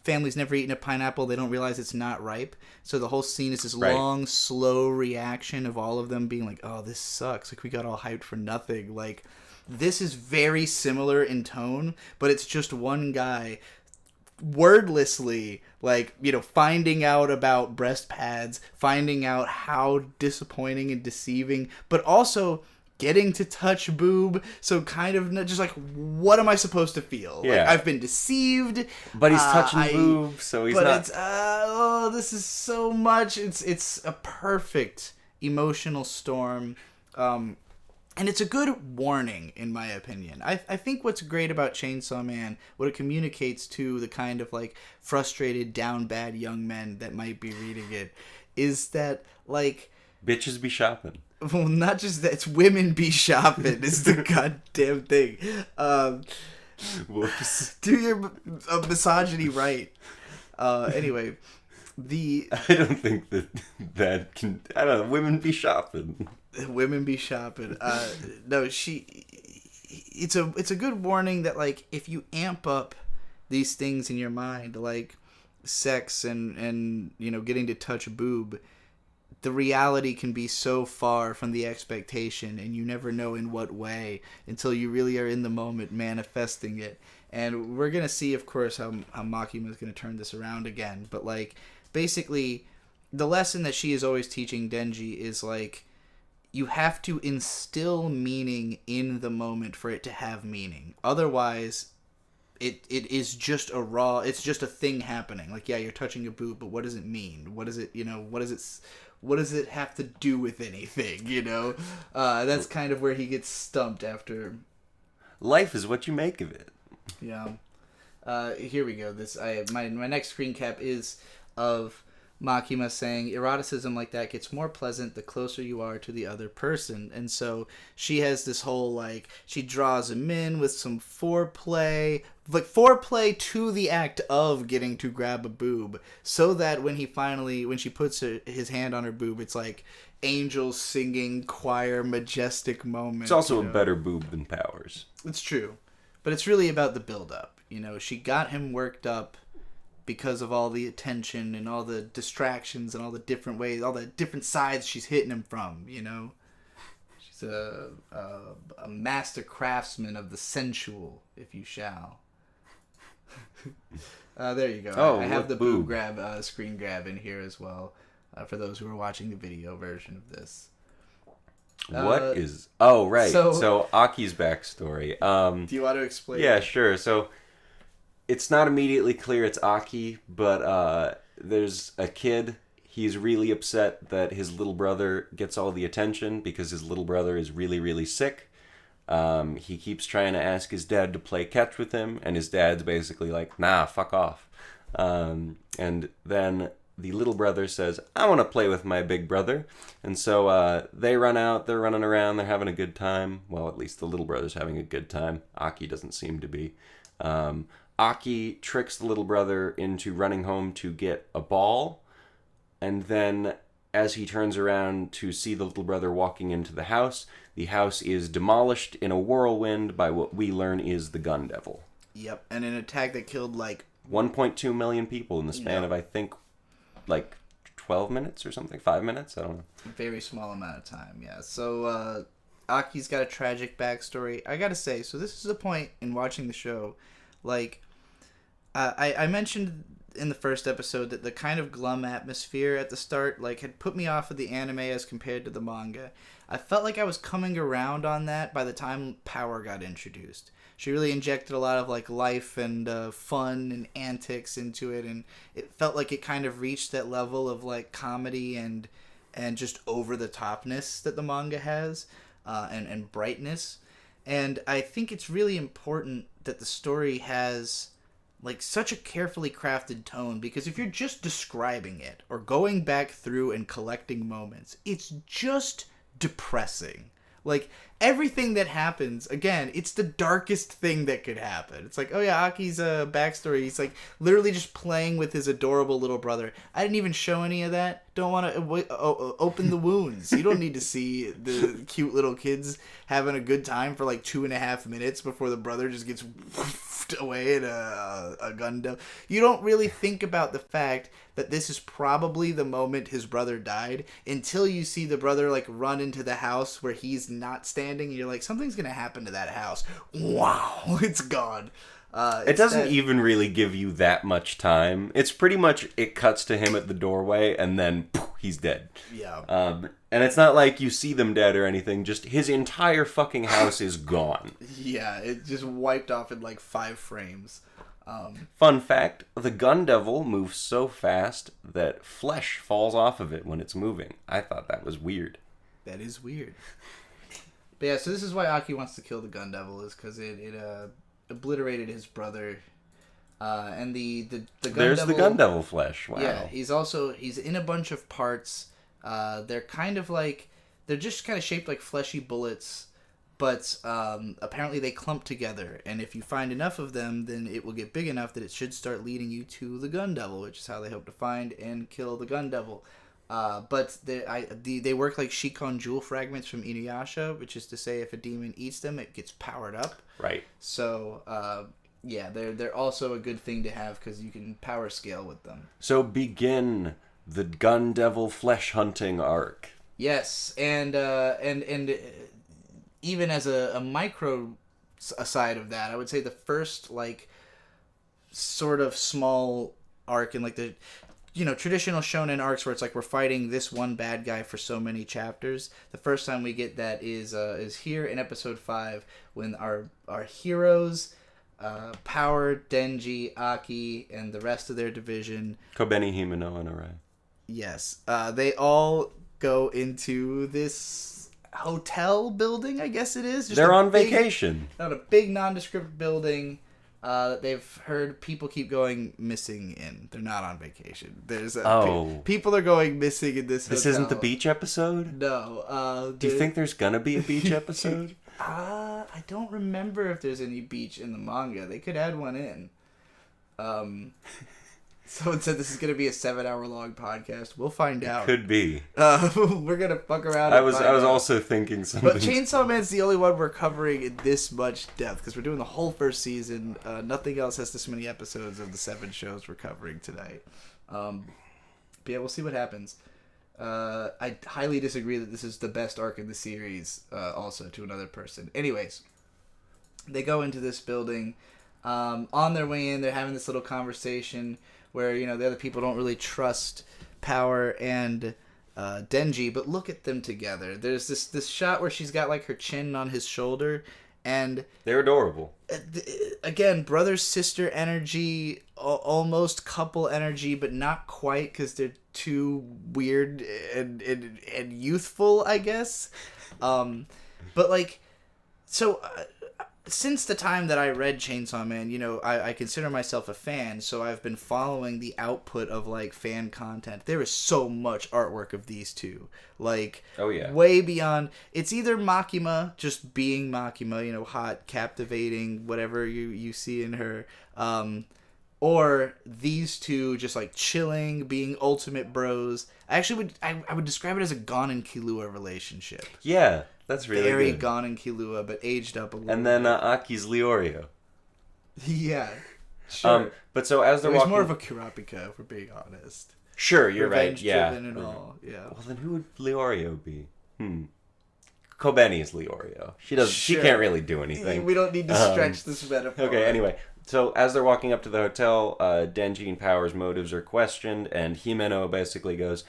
[SPEAKER 1] family's never eaten a pineapple. They don't realize it's not ripe. So the whole scene is this long, slow reaction of all of them being like, oh, this sucks. Like, we got all hyped for nothing. Like, this is very similar in tone, but it's just one guy wordlessly, like, you know, finding out about breast pads, finding out how disappointing and deceiving, but also getting to touch boob, so kind of just like, what am I supposed to feel?
[SPEAKER 2] Yeah.
[SPEAKER 1] Like, I've been deceived,
[SPEAKER 2] but he's touching boob, so he's not.
[SPEAKER 1] But it's oh, this is so much. It's a perfect emotional storm, and it's a good warning, in my opinion. I think what's great about Chainsaw Man, what it communicates to the kind of like frustrated, down bad young men that might be reading it, is that like
[SPEAKER 2] bitches be shopping.
[SPEAKER 1] Well, not just that, it's women be shopping is the goddamn thing.
[SPEAKER 2] Whoops.
[SPEAKER 1] Do your misogyny right. Anyway,
[SPEAKER 2] I don't think that can... I don't know. Women be shopping.
[SPEAKER 1] Women be shopping. No, it's a good warning that, like, if you amp up these things in your mind, like sex and you know, getting to touch a boob, the reality can be so far from the expectation, and you never know in what way until you really are in the moment manifesting it. And we're going to see, of course, how Makima is going to turn this around again. But, like, basically, the lesson that she is always teaching Denji is, like, you have to instill meaning in the moment for it to have meaning. Otherwise, it is just it's just a thing happening. Like, yeah, you're touching a boob, but what does it mean? What does it, you know, what does it have to do with anything, you know? That's kind of where he gets stumped after.
[SPEAKER 2] Life is what you make of it.
[SPEAKER 1] Yeah. Here we go. My next screen cap is of Makima saying, eroticism like that gets more pleasant the closer you are to the other person. And so she has this whole, like, she draws him in with some foreplay, like foreplay to the act of getting to grab a boob, so that when she puts his hand on her boob, it's like angels singing, choir, majestic moment.
[SPEAKER 2] It's also a better boob than Powers.
[SPEAKER 1] It's true. But it's really about the build-up. You know, she got him worked up because of all the attention and all the distractions and all the different ways, all the different sides she's hitting him from, you know? She's a master craftsman of the sensual, if you shall. There you go.
[SPEAKER 2] Oh,
[SPEAKER 1] I have the boob grab, screen grab in here as well, for those who are watching the video version of this.
[SPEAKER 2] What is... Oh, right. So Aki's backstory.
[SPEAKER 1] Do you want to explain?
[SPEAKER 2] Yeah, sure. So it's not immediately clear it's Aki, but there's a kid. He's really upset that his little brother gets all the attention because his little brother is really, really sick. He keeps trying to ask his dad to play catch with him, and his dad's basically like, nah, fuck off. And then the little brother says, I want to play with my big brother. And so they run out, they're running around, they're having a good time. Well, at least the little brother's having a good time. Aki doesn't seem to be. Aki tricks the little brother into running home to get a ball, and then as he turns around to see the little brother walking into the house is demolished in a whirlwind by what we learn is the Gun Devil.
[SPEAKER 1] Yep, and an attack that killed like
[SPEAKER 2] 1.2 million people in the span of, I think, like 12 minutes or something, 5 minutes, I don't know.
[SPEAKER 1] A very small amount of time, yeah. So Aki's got a tragic backstory. I gotta say, so this is a point in watching the show, like, I mentioned in the first episode that the kind of glum atmosphere at the start, like, had put me off of the anime as compared to the manga. I felt like I was coming around on that by the time Power got introduced. She really injected a lot of, like, life and fun and antics into it, and it felt like it kind of reached that level of, like, comedy and just over-the-topness that the manga has, and brightness. And I think it's really important that the story has, like, such a carefully crafted tone, because if you're just describing it or going back through and collecting moments, it's just depressing. Like, everything that happens, again, it's the darkest thing that could happen. It's like, oh yeah, Aki's backstory, he's like literally just playing with his adorable little brother. I didn't even show any of that. Don't want to open the wounds. You don't need to see the cute little kids having a good time for like 2.5 minutes before the brother just gets away in a Gundam. You don't really think about the fact that this is probably the moment his brother died until you see the brother like run into the house where he's not standing, and you're like, something's gonna happen to that house. Wow, it's gone.
[SPEAKER 2] It doesn't even really give you that much time. It's pretty much, it cuts to him at the doorway and then poof, he's dead.
[SPEAKER 1] Yeah.
[SPEAKER 2] And it's not like you see them dead or anything, just his entire fucking house is gone.
[SPEAKER 1] Yeah, it just wiped off in like 5 frames.
[SPEAKER 2] Fun fact, the Gun Devil moves so fast that flesh falls off of it when it's moving. I thought that was weird.
[SPEAKER 1] That is weird. But yeah, so this is why Aki wants to kill the Gun Devil, is because it obliterated his brother. And the Gun
[SPEAKER 2] There's
[SPEAKER 1] Devil,
[SPEAKER 2] the Gun Devil flesh. Wow.
[SPEAKER 1] Yeah, he's in a bunch of parts. They're kind of like, they're just kind of shaped like fleshy bullets. But apparently they clump together, and if you find enough of them, then it will get big enough that it should start leading you to the Gun Devil, which is how they hope to find and kill the Gun Devil. But they work like Shikon jewel fragments from Inuyasha, which is to say if a demon eats them, it gets powered up.
[SPEAKER 2] Right.
[SPEAKER 1] So, yeah, they're also a good thing to have because you can power scale with them.
[SPEAKER 2] So begin the Gun Devil flesh hunting arc.
[SPEAKER 1] Yes, and even as a micro aside of that, I would say the first like sort of small arc in like the traditional shonen arcs where it's like we're fighting this one bad guy for so many chapters. The first time we get that is here in episode 5 when our heroes, Power, Denji, Aki, and the rest of their division,
[SPEAKER 2] Kobeni, Himeno, and Arai.
[SPEAKER 1] Yes, they all go into this hotel building, I guess it is.
[SPEAKER 2] They're on vacation.
[SPEAKER 1] Not a big nondescript building that they've heard people keep going missing in. They're not on vacation. There's people are going missing in this hotel.
[SPEAKER 2] This isn't the beach episode?
[SPEAKER 1] No.
[SPEAKER 2] Do you think there's gonna be a beach episode?
[SPEAKER 1] I don't remember if there's any beach in the manga. They could add one in. Someone said this is going to be a 7-hour-long podcast. We'll find out.
[SPEAKER 2] Could be.
[SPEAKER 1] We're going to fuck around.
[SPEAKER 2] I was also thinking something.
[SPEAKER 1] But Chainsaw Man's the only one we're covering in this much depth because we're doing the whole first season. Nothing else has this many episodes of the 7 shows we're covering tonight. But yeah, we'll see what happens. I highly disagree that this is the best arc in the series, also to another person. Anyways, they go into this building. On their way in, they're having this little conversation where, the other people don't really trust Power and Denji, but look at them together. There's this shot where she's got like her chin on his shoulder, and
[SPEAKER 2] they're adorable.
[SPEAKER 1] Again, brother-sister energy, almost couple energy, but not quite because they're too weird and youthful, I guess. But like, so... since the time that I read Chainsaw Man, I consider myself a fan, so I've been following the output of, like, fan content. There is so much artwork of these two. Like,
[SPEAKER 2] oh, yeah.
[SPEAKER 1] Way beyond... It's either Makima, just being Makima, hot, captivating, whatever you see in her, or these two just, like, chilling, being ultimate bros. I would describe it as a Gon and Killua relationship.
[SPEAKER 2] Yeah. That's really
[SPEAKER 1] very
[SPEAKER 2] good.
[SPEAKER 1] Gon and Killua, but aged up a little.
[SPEAKER 2] And then Aki's Leorio.
[SPEAKER 1] Yeah, sure.
[SPEAKER 2] But so as they're walking,
[SPEAKER 1] more of a Kurapika, if we're being honest.
[SPEAKER 2] Sure, you're right. Yeah.
[SPEAKER 1] And all. Yeah.
[SPEAKER 2] Well, then who would Leorio be? Kobeni is Leorio. She does.
[SPEAKER 1] Sure.
[SPEAKER 2] She can't really do anything.
[SPEAKER 1] We don't need to stretch this metaphor.
[SPEAKER 2] Okay. Anyway, so as they're walking up to the hotel, Denji and Power's motives are questioned, and Himeno basically goes,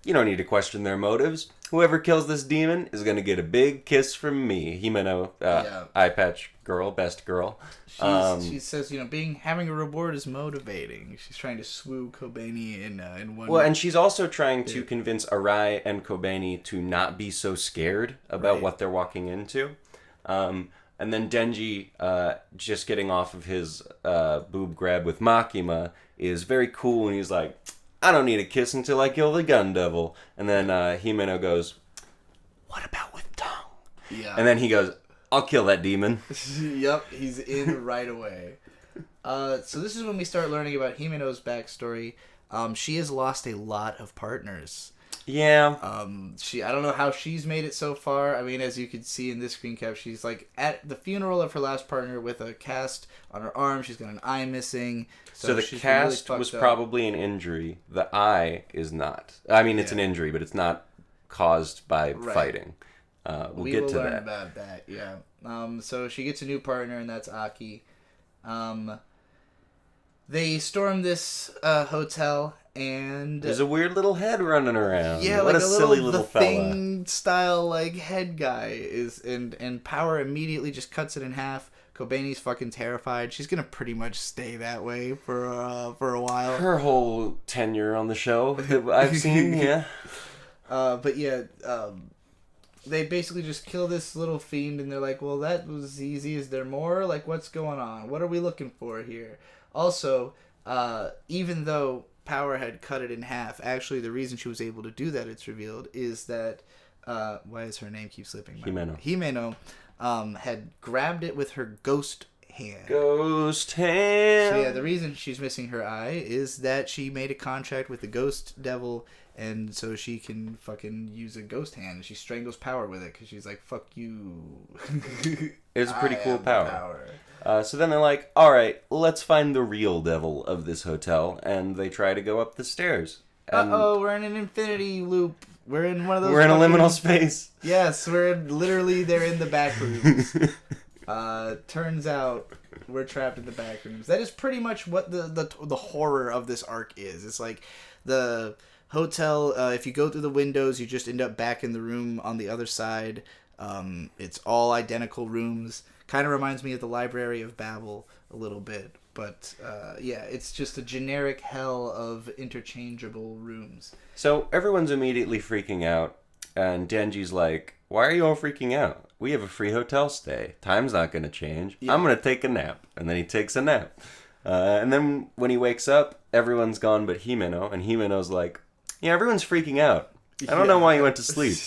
[SPEAKER 2] "You don't need to question their motives. Whoever kills this demon is going to get a big kiss from me." Himeno, eye patch girl, best girl.
[SPEAKER 1] She says, having a reward is motivating. She's trying to swoo Kobeni in one.
[SPEAKER 2] Well, and she's also trying to convince Arai and Kobeni to not be so scared about what they're walking into. And then Denji, just getting off of his boob grab with Makima, is very cool, and he's like, "I don't need a kiss until I kill the Gun Devil." And then Himeno goes, "What about with tongue?"
[SPEAKER 1] Yeah.
[SPEAKER 2] And then he goes, I'll kill that demon.
[SPEAKER 1] Yep, he's in right away. So this is when we start learning about Himeno's backstory. She has lost a lot of partners.
[SPEAKER 2] Yeah.
[SPEAKER 1] I don't know how she's made it so far. I mean, as you can see in this screen cap, she's like at the funeral of her last partner with a cast on her arm. She's got an eye missing.
[SPEAKER 2] So the cast was probably an injury. The eye is not. I mean, it's an injury, but it's not caused by fighting. We'll get to that. We will learn
[SPEAKER 1] about that, yeah. So she gets a new partner, and that's Aki. They storm this hotel, and
[SPEAKER 2] there's a weird little head running around.
[SPEAKER 1] Yeah,
[SPEAKER 2] what
[SPEAKER 1] like
[SPEAKER 2] a silly little
[SPEAKER 1] the
[SPEAKER 2] fella.
[SPEAKER 1] Thing style like head guy is, and Power immediately just cuts it in half. Kobeni's fucking terrified. She's gonna pretty much stay that way for a while.
[SPEAKER 2] Her whole tenure on the show that I've seen, yeah.
[SPEAKER 1] But yeah, they basically just kill this little fiend, and they're like, well, that was easy. Is there more? Like, what's going on? What are we looking for here? Also, even though Power had cut it in half, actually the reason she was able to do that, it's revealed, is that, why is her name keep slipping? Himeno had grabbed it with her ghost hand.
[SPEAKER 2] Ghost hand!
[SPEAKER 1] So yeah, the reason she's missing her eye is that she made a contract with the ghost devil, and so she can fucking use a ghost hand. She strangles Power with it, because she's like, fuck you.
[SPEAKER 2] It's a pretty cool power. So then they're like, alright, let's find the real devil of this hotel, and they try to go up the stairs.
[SPEAKER 1] Uh-oh, we're in an infinity loop. We're in one of those...
[SPEAKER 2] We're in a liminal space.
[SPEAKER 1] Yes, they're in the back rooms. Turns out we're trapped in the back rooms. That is pretty much what the horror of this arc is. It's like the hotel, if you go through the windows, you just end up back in the room on the other side. It's all identical rooms. Kind of reminds me of the Library of Babel a little bit. But, yeah, it's just a generic hell of interchangeable rooms.
[SPEAKER 2] So everyone's immediately freaking out, and Denji's like, why are you all freaking out? We have a free hotel stay. Time's not going to change. Yeah. I'm going to take a nap. And then he takes a nap. And then when he wakes up, everyone's gone but Himeno, and Himeno's like, yeah, everyone's freaking out. I don't know why you went to sleep.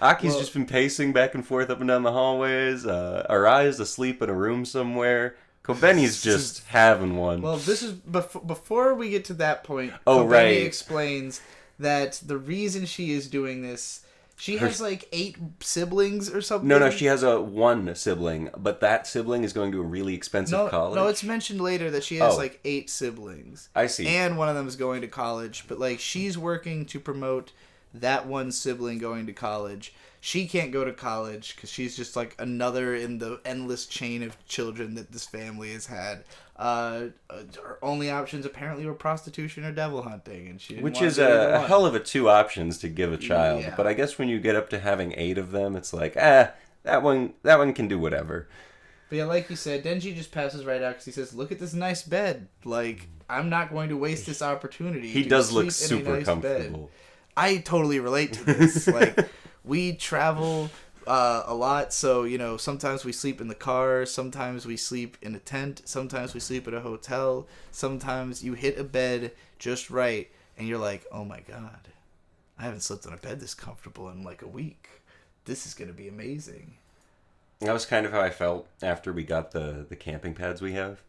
[SPEAKER 2] Aki's just been pacing back and forth up and down the hallways. Arai's asleep in a room somewhere. Kobeni's just having one.
[SPEAKER 1] Well, this is before we get to that point.
[SPEAKER 2] Oh,
[SPEAKER 1] Kobeni
[SPEAKER 2] right.
[SPEAKER 1] Explains that the reason she is doing this, she has like 8 siblings or something.
[SPEAKER 2] No, she has one sibling, but that sibling is going to a really expensive college.
[SPEAKER 1] No, it's mentioned later that she has like 8 siblings.
[SPEAKER 2] I see.
[SPEAKER 1] And one of them is going to college, but like she's working to promote that one sibling going to college. She can't go to college because she's just like another in the endless chain of children that this family has had. Her only options apparently were prostitution or devil hunting, and
[SPEAKER 2] which is a hell of a 2 options to give a child. Yeah. But I guess when you get up to having 8 of them, it's like, that one can do whatever.
[SPEAKER 1] But yeah, like you said, Denji just passes right out because he says, "Look at this nice bed. Like, I'm not going to waste this opportunity."
[SPEAKER 2] He does look super comfortable.
[SPEAKER 1] Bed. I totally relate to this. Like, we travel a lot, so, you know, sometimes we sleep in the car, sometimes we sleep in a tent, sometimes we sleep at a hotel, sometimes you hit a bed just right, and you're like, oh my god, I haven't slept on a bed this comfortable in like a week. This is going to be amazing.
[SPEAKER 2] That was kind of how I felt after we got the camping pads we have.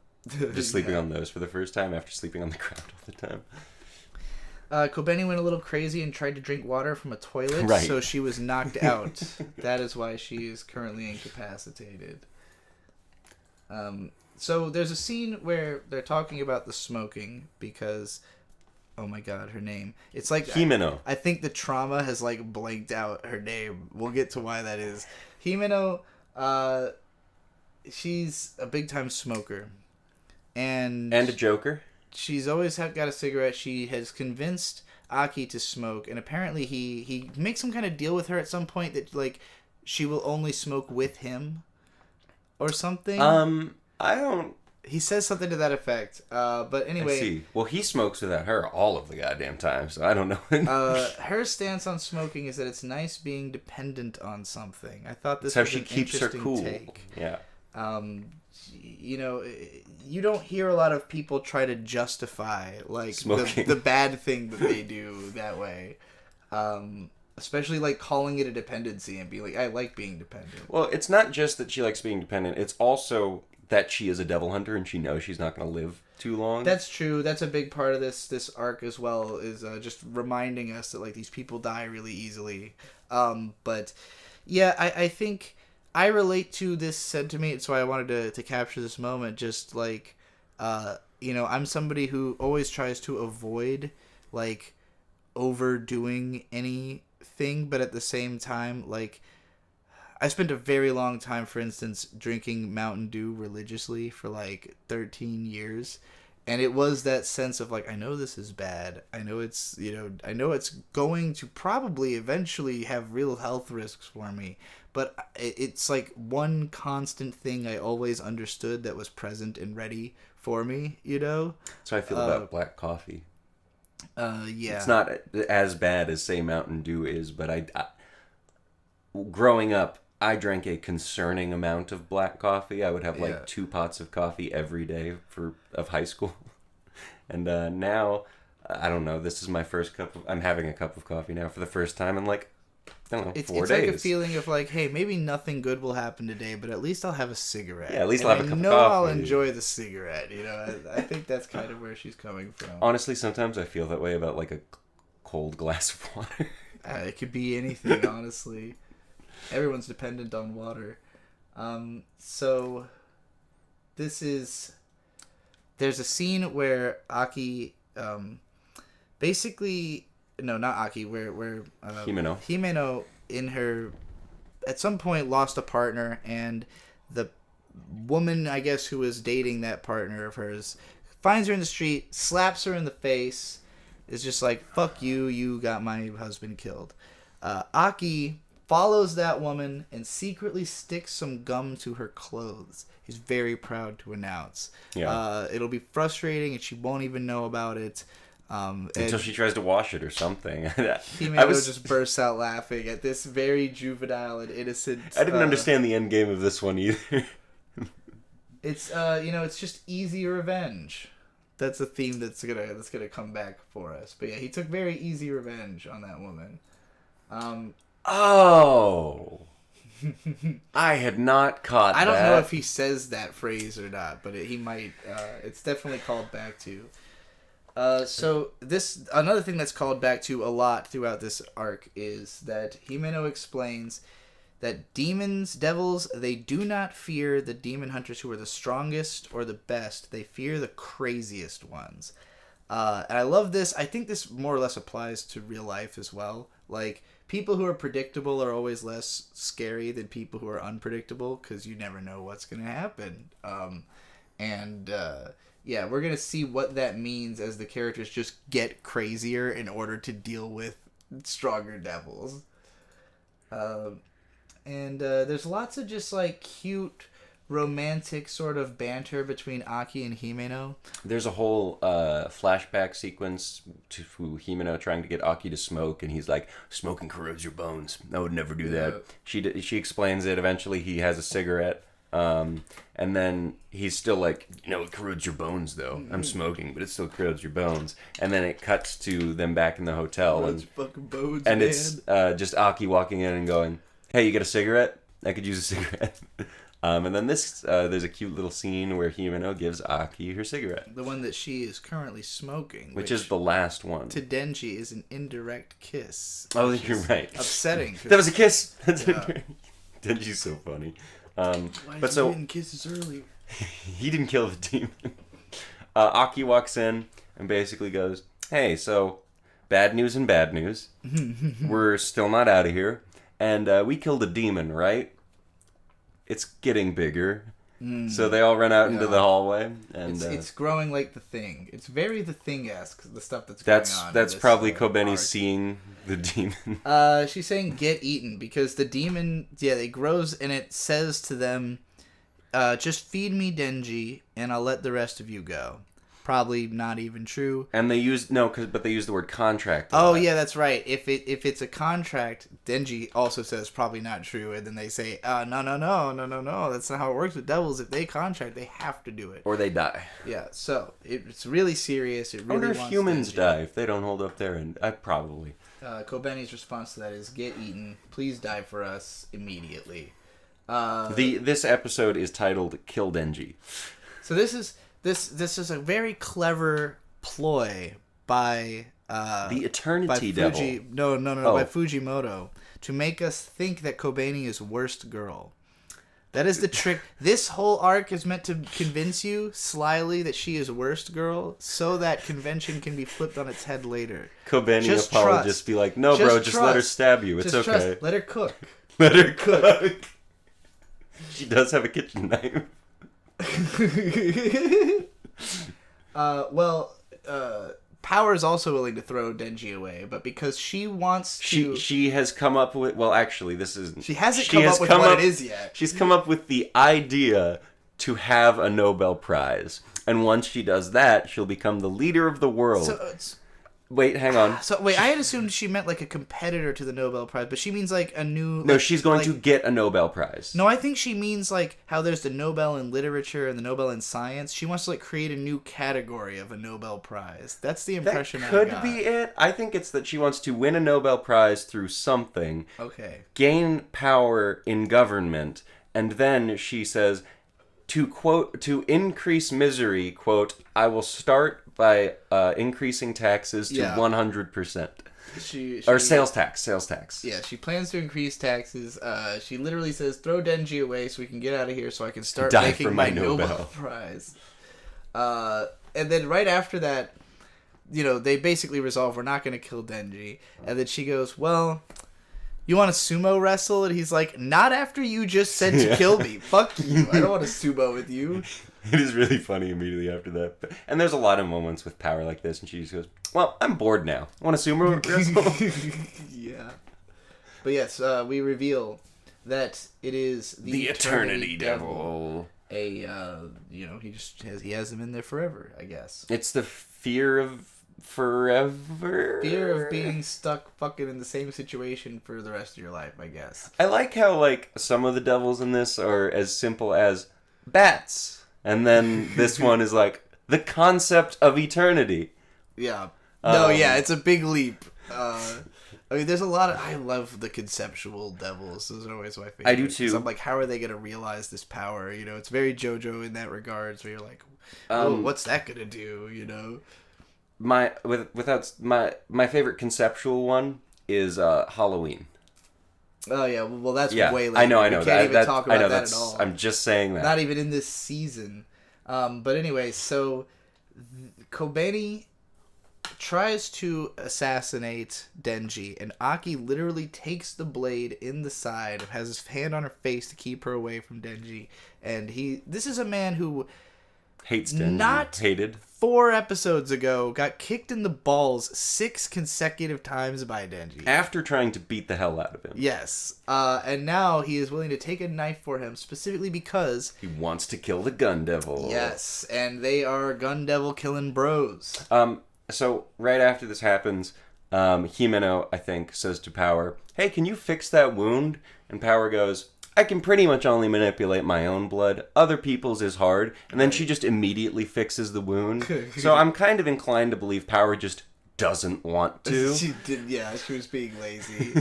[SPEAKER 2] Just sleeping on those for the first time after sleeping on the ground all the time.
[SPEAKER 1] Kobeni went a little crazy and tried to drink water from a toilet,
[SPEAKER 2] right.
[SPEAKER 1] So she was knocked out. That is why she is currently incapacitated. So there's a scene where they're talking about the smoking because, oh my god, her name. It's like
[SPEAKER 2] Himeno.
[SPEAKER 1] I think the trauma has like blanked out her name. We'll get to why that is. Himeno, she's a big time smoker. And
[SPEAKER 2] a joker.
[SPEAKER 1] She's always got a cigarette. She has convinced Aki to smoke, and apparently he makes some kind of deal with her at some point that like she will only smoke with him or something.
[SPEAKER 2] I don't.
[SPEAKER 1] He says something to that effect. But anyway,
[SPEAKER 2] I see. Well, he smokes without her all of the goddamn time, so I don't know.
[SPEAKER 1] Her stance on smoking is that it's nice being dependent on something. I thought this
[SPEAKER 2] That's
[SPEAKER 1] was
[SPEAKER 2] how she keeps her cool.
[SPEAKER 1] Take.
[SPEAKER 2] Yeah.
[SPEAKER 1] You know, you don't hear a lot of people try to justify like
[SPEAKER 2] smoking.
[SPEAKER 1] the bad thing that they do that way. Especially, like, calling it a dependency and being like, I like being dependent.
[SPEAKER 2] Well, it's not just that she likes being dependent. It's also that she is a devil hunter and she knows she's not going to live too long.
[SPEAKER 1] That's true. That's a big part of this arc as well, is just reminding us that, like, these people die really easily. But, yeah, I think I relate to this sentiment, so I wanted to capture this moment. Just, like, I'm somebody who always tries to avoid, like, overdoing anything, but at the same time, like, I spent a very long time, for instance, drinking Mountain Dew religiously for like 13 years. And it was that sense of like, I know this is bad. I know it's, I know it's going to probably eventually have real health risks for me. But it's like one constant thing I always understood that was present and ready for me,
[SPEAKER 2] That's how I feel about black coffee.
[SPEAKER 1] Yeah.
[SPEAKER 2] It's not as bad as, say, Mountain Dew is, but I growing up, I drank a concerning amount of black coffee. I would have like 2 pots of coffee every day of high school. And now, I don't know, this is my first I'm having a cup of coffee now for the first time in like, I don't know, 4 days. It's
[SPEAKER 1] like a feeling of like, hey, maybe nothing good will happen today, but at least I'll have a cigarette.
[SPEAKER 2] Yeah, at least I'll have a cup of coffee.
[SPEAKER 1] I know I'll enjoy the cigarette, I think that's kind of where she's coming from.
[SPEAKER 2] Honestly, sometimes I feel that way about like a cold glass of water.
[SPEAKER 1] It could be anything, honestly. Everyone's dependent on water. So there's a scene where Aki, no, not Aki, where Himeno at some point lost a partner, and the woman, I guess, who was dating that partner of hers finds her in the street, slaps her in the face, is just like, fuck you, you got my husband killed. Aki follows that woman and secretly sticks some gum to her clothes. He's very proud to announce. Yeah. It'll be frustrating and she won't even know about it.
[SPEAKER 2] Until she tries to wash it or something.
[SPEAKER 1] Himeno just bursts out laughing at this very juvenile and innocent...
[SPEAKER 2] I didn't understand the end game of this one either.
[SPEAKER 1] It's, it's just easy revenge. That's a theme that's gonna come back for us. But yeah, he took very easy revenge on that woman.
[SPEAKER 2] Oh. I had not caught that.
[SPEAKER 1] I don't know if he says that phrase or not, but he might. It's definitely called back to. So another thing that's called back to a lot throughout this arc is that Himeno explains that devils, they do not fear the demon hunters who are the strongest or the best. They fear the craziest ones. And I love this. I think this more or less applies to real life as well. Like, people who are predictable are always less scary than people who are unpredictable, because you never know what's going to happen. Yeah, we're going to see what that means as the characters just get crazier in order to deal with stronger devils. There's lots of just, like, cute, romantic sort of banter between Aki and Himeno.
[SPEAKER 2] There's a whole flashback sequence to Himeno trying to get Aki to smoke, and he's like, smoking corrodes your bones. I would never do that. She explains it. Eventually he has a cigarette, and then he's still like, it corrodes your bones though. I'm smoking, but it still corrodes your bones. And then it cuts to them back in the hotel,
[SPEAKER 1] fucking bones,
[SPEAKER 2] and
[SPEAKER 1] man.
[SPEAKER 2] It's just Aki walking in and going, hey, you get a cigarette? I could use a cigarette. And then there's a cute little scene where Himeno gives Aki her cigarette.
[SPEAKER 1] The one that she is currently smoking.
[SPEAKER 2] Which is the last one.
[SPEAKER 1] To Denji is an indirect kiss.
[SPEAKER 2] Oh, you're right.
[SPEAKER 1] Upsetting.
[SPEAKER 2] That was a kiss!
[SPEAKER 1] Yeah.
[SPEAKER 2] Denji's so funny.
[SPEAKER 1] Why is he getting kisses earlier?
[SPEAKER 2] He didn't kill the demon. Aki walks in and basically goes, hey, so bad news and bad news. We're still not out of here. And we killed a demon, right? It's getting bigger. So they all run out into the hallway. And
[SPEAKER 1] it's growing like The Thing. It's very The Thing-esque, the stuff that's going on.
[SPEAKER 2] That's probably Kobeni seeing the demon.
[SPEAKER 1] She's saying get eaten, because the demon, it grows and it says to them, just feed me Denji and I'll let the rest of you go. Probably not even true.
[SPEAKER 2] And they use but they use the word contract.
[SPEAKER 1] Oh yeah, that's right. If it's a contract, Denji also says probably not true, and then they say, no, that's not how it works with devils. If they contract, they have to do it,
[SPEAKER 2] or they die.
[SPEAKER 1] Yeah, so it's really serious. It really.
[SPEAKER 2] I wonder if humans die if they don't hold up their end. Probably.
[SPEAKER 1] Kobeni's response to that is, "Get eaten. Please die for us immediately."
[SPEAKER 2] This episode is titled "Kill Denji."
[SPEAKER 1] So this is a very clever ploy by
[SPEAKER 2] the Eternity Devil.
[SPEAKER 1] By Fujimoto to make us think that Kobeni is worst girl. That is the trick. This whole arc is meant to convince you slyly that she is worst girl, so that convention can be flipped on its head later.
[SPEAKER 2] Kobeni apologists be like, "No, bro, just let her stab you. It's okay.
[SPEAKER 1] Trust. Let her cook.
[SPEAKER 2] Let her cook." She does have a kitchen knife.
[SPEAKER 1] Power is also willing to throw Denji away, but because she wants to...
[SPEAKER 2] She has come up with... Well, actually, this isn't...
[SPEAKER 1] She hasn't come up with what it is yet.
[SPEAKER 2] She's come up with the idea to have a Nobel Prize. And once she does that, she'll become the leader of the world. Wait, hang on.
[SPEAKER 1] I had assumed she meant like a competitor to the Nobel Prize, but she means like a new...
[SPEAKER 2] No, she's going to get a Nobel Prize.
[SPEAKER 1] No, I think she means like how there's the Nobel in literature and the Nobel in science. She wants to like create a new category of a Nobel Prize. That's the impression I got.
[SPEAKER 2] That could be it. I think it's that she wants to win a Nobel Prize through something.
[SPEAKER 1] Okay.
[SPEAKER 2] Gain power in government, and then she says, to increase misery, quote, "I will start by increasing taxes to 100%. Or sales tax.
[SPEAKER 1] Yeah, she plans to increase taxes. She literally says, "Throw Denji away so we can get out of here so I can start making my Nobel Prize." And then right after that, they basically resolve we're not going to kill Denji. And then she goes, "Well, you want to sumo wrestle?" And he's like, "Not after you just said to kill me. Fuck you. I don't want to sumo with you."
[SPEAKER 2] It is really funny immediately after that. And there's a lot of moments with Power like this, and she just goes, "Well, I'm bored now. Want to sumo wrestle?"
[SPEAKER 1] Yeah. But yes, we reveal that it is the Eternity Devil. He has them in there forever, I guess.
[SPEAKER 2] It's the fear of forever?
[SPEAKER 1] Fear of being stuck fucking in the same situation for the rest of your life, I guess.
[SPEAKER 2] I like how, some of the devils in this are as simple as bats. And then this one is the concept of eternity.
[SPEAKER 1] Yeah. It's a big leap. There's a lot of... I love the conceptual devils. Those are always my favorite.
[SPEAKER 2] I do too.
[SPEAKER 1] I'm like, how are they going to realize this power? It's very JoJo in that regards, where you're like, what's that going to do,
[SPEAKER 2] My favorite conceptual one is Halloween.
[SPEAKER 1] Oh yeah, well that's way later.
[SPEAKER 2] I know.
[SPEAKER 1] We can't even talk about that at all.
[SPEAKER 2] I'm just saying that.
[SPEAKER 1] Not even in this season. But anyway, so Kobeni tries to assassinate Denji, and Aki literally takes the blade in the side, has his hand on her face to keep her away from Denji, and this is a man who
[SPEAKER 2] hates Denji. Hated.
[SPEAKER 1] 4 episodes ago, got kicked in the balls 6 consecutive times by Denji.
[SPEAKER 2] After trying to beat the hell out of him.
[SPEAKER 1] Yes. And now he is willing to take a knife for him, specifically because...
[SPEAKER 2] he wants to kill the Gun Devil.
[SPEAKER 1] Yes, and they are Gun Devil killing bros.
[SPEAKER 2] So, right after this happens, Himeno, I think, says to Power, "Hey, can you fix that wound?" And Power goes, "I can pretty much only manipulate my own blood. Other people's is hard." And then she just immediately fixes the wound. So I'm kind of inclined to believe Power just doesn't want to.
[SPEAKER 1] She did, yeah, she was being lazy.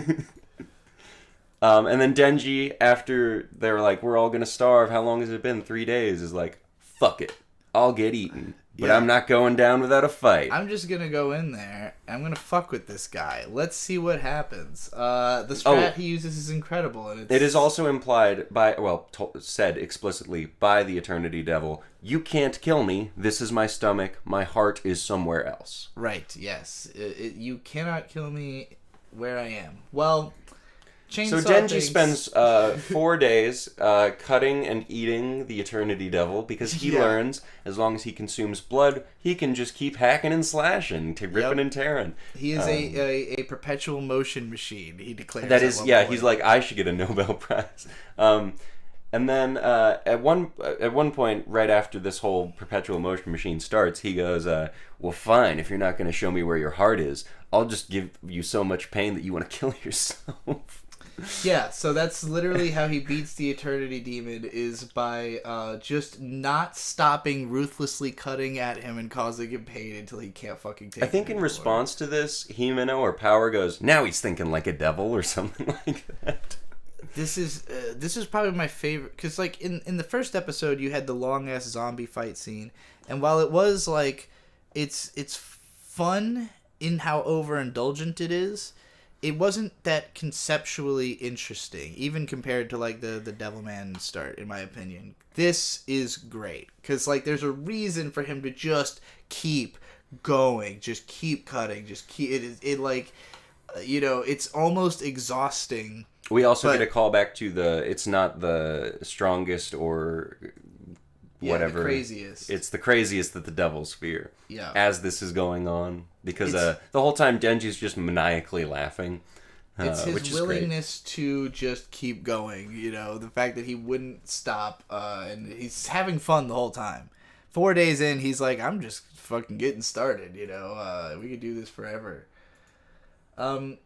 [SPEAKER 2] And then Denji, after they're like, "We're all gonna starve. How long has it been? 3 days?" is like, "Fuck it. I'll get eaten. But I'm not going down without a fight.
[SPEAKER 1] I'm just going to go in there. I'm going to fuck with this guy. Let's see what happens." The strat he uses is incredible. And
[SPEAKER 2] it is also implied said explicitly by the Eternity Devil, "You can't kill me. This is my stomach. My heart is somewhere else."
[SPEAKER 1] Right, yes. You cannot kill me where I am. Well...
[SPEAKER 2] So Denji spends 4 days cutting and eating the Eternity Devil because he learns as long as he consumes blood, he can just keep hacking and slashing, ripping and tearing.
[SPEAKER 1] He is a perpetual motion machine. He declares
[SPEAKER 2] that is he's like, "I should get a Nobel Prize." And then at one point, right after this whole perpetual motion machine starts, he goes, "Well, fine. If you're not going to show me where your heart is, I'll just give you so much pain that you want to kill yourself."
[SPEAKER 1] Yeah, so that's literally how he beats the Eternity Demon, is by just not stopping, ruthlessly cutting at him and causing him pain until he can't fucking take it.
[SPEAKER 2] I think in response to this, Himeno or Power goes, now he's thinking like a devil or something like that.
[SPEAKER 1] This is probably my favorite, because like in the first episode you had the long ass zombie fight scene, and while it was like it's fun in how overindulgent it is, it wasn't that conceptually interesting, even compared to like the Devilman start, in my opinion. This is great because like there's a reason for him to just keep going, just keep cutting, just keep it like it's almost exhausting.
[SPEAKER 2] We also get a callback to it's not the strongest or whatever.
[SPEAKER 1] The craziest.
[SPEAKER 2] It's the craziest that the devils fear.
[SPEAKER 1] Yeah.
[SPEAKER 2] As this is going on. Because the whole time Denji's just maniacally laughing.
[SPEAKER 1] It's his willingness to just keep going, the fact that he wouldn't stop, and he's having fun the whole time. 4 days in, he's like, I'm just fucking getting started, we could do this forever. And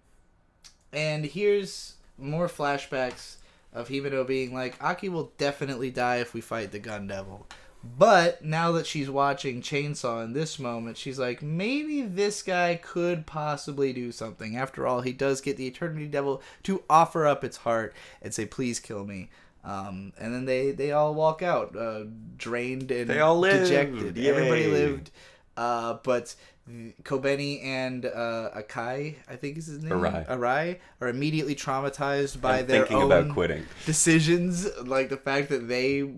[SPEAKER 1] here's more flashbacks of Himeno being like, Aki will definitely die if we fight the Gun Devil. But now that she's watching Chainsaw in this moment, she's like, maybe this guy could possibly do something. After all, he does get the Eternity Devil to offer up its heart and say, please kill me. And then they all walk out, drained and
[SPEAKER 2] they all lived.
[SPEAKER 1] Dejected.
[SPEAKER 2] Yay.
[SPEAKER 1] Everybody lived. But Kobeni and Akai, I think is his name, Arai, are immediately traumatized by their
[SPEAKER 2] thinking
[SPEAKER 1] own
[SPEAKER 2] about quitting
[SPEAKER 1] decisions, like the fact that they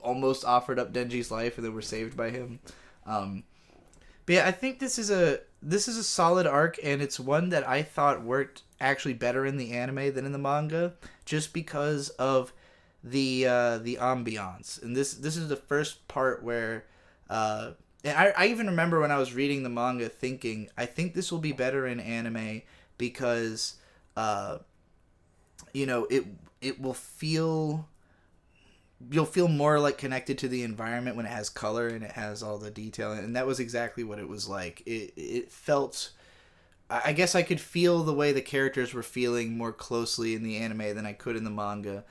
[SPEAKER 1] almost offered up Denji's life and then were saved by him. But yeah, I think this is a solid arc, and it's one that I thought worked actually better in the anime than in the manga, just because of the ambiance. And this is the first part where and I even remember when I was reading the manga thinking, I think this will be better in anime because it will feel, you'll feel more like connected to the environment when it has color and it has all the detail, and that was exactly what it was like. It felt, I guess I could feel the way the characters were feeling more closely in the anime than I could in the manga.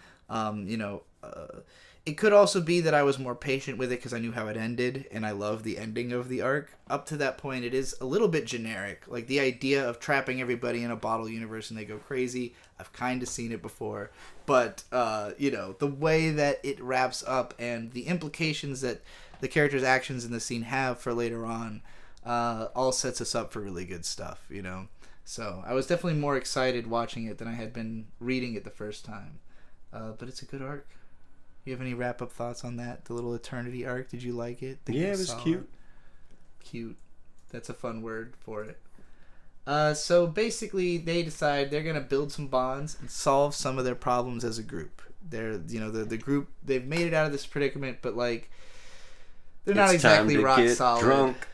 [SPEAKER 1] It could also be that I was more patient with it because I knew how it ended, and I love the ending of the arc. Up to that point, it is a little bit generic. Like, the idea of trapping everybody in a bottle universe and they go crazy, I've kind of seen it before. But, the way that it wraps up and the implications that the characters' actions in the scene have for later on all sets us up for really good stuff, So, I was definitely more excited watching it than I had been reading it the first time. But it's a good arc. You have any wrap-up thoughts on that? The little Eternity arc? Did you like it?
[SPEAKER 2] Yeah, it was solid. Cute.
[SPEAKER 1] Cute. That's a fun word for it. So basically, they decide they're gonna build some bonds and solve some of their problems as a group. They're, the group, they've made it out of this predicament, but like, they're not exactly rock solid. Drunk.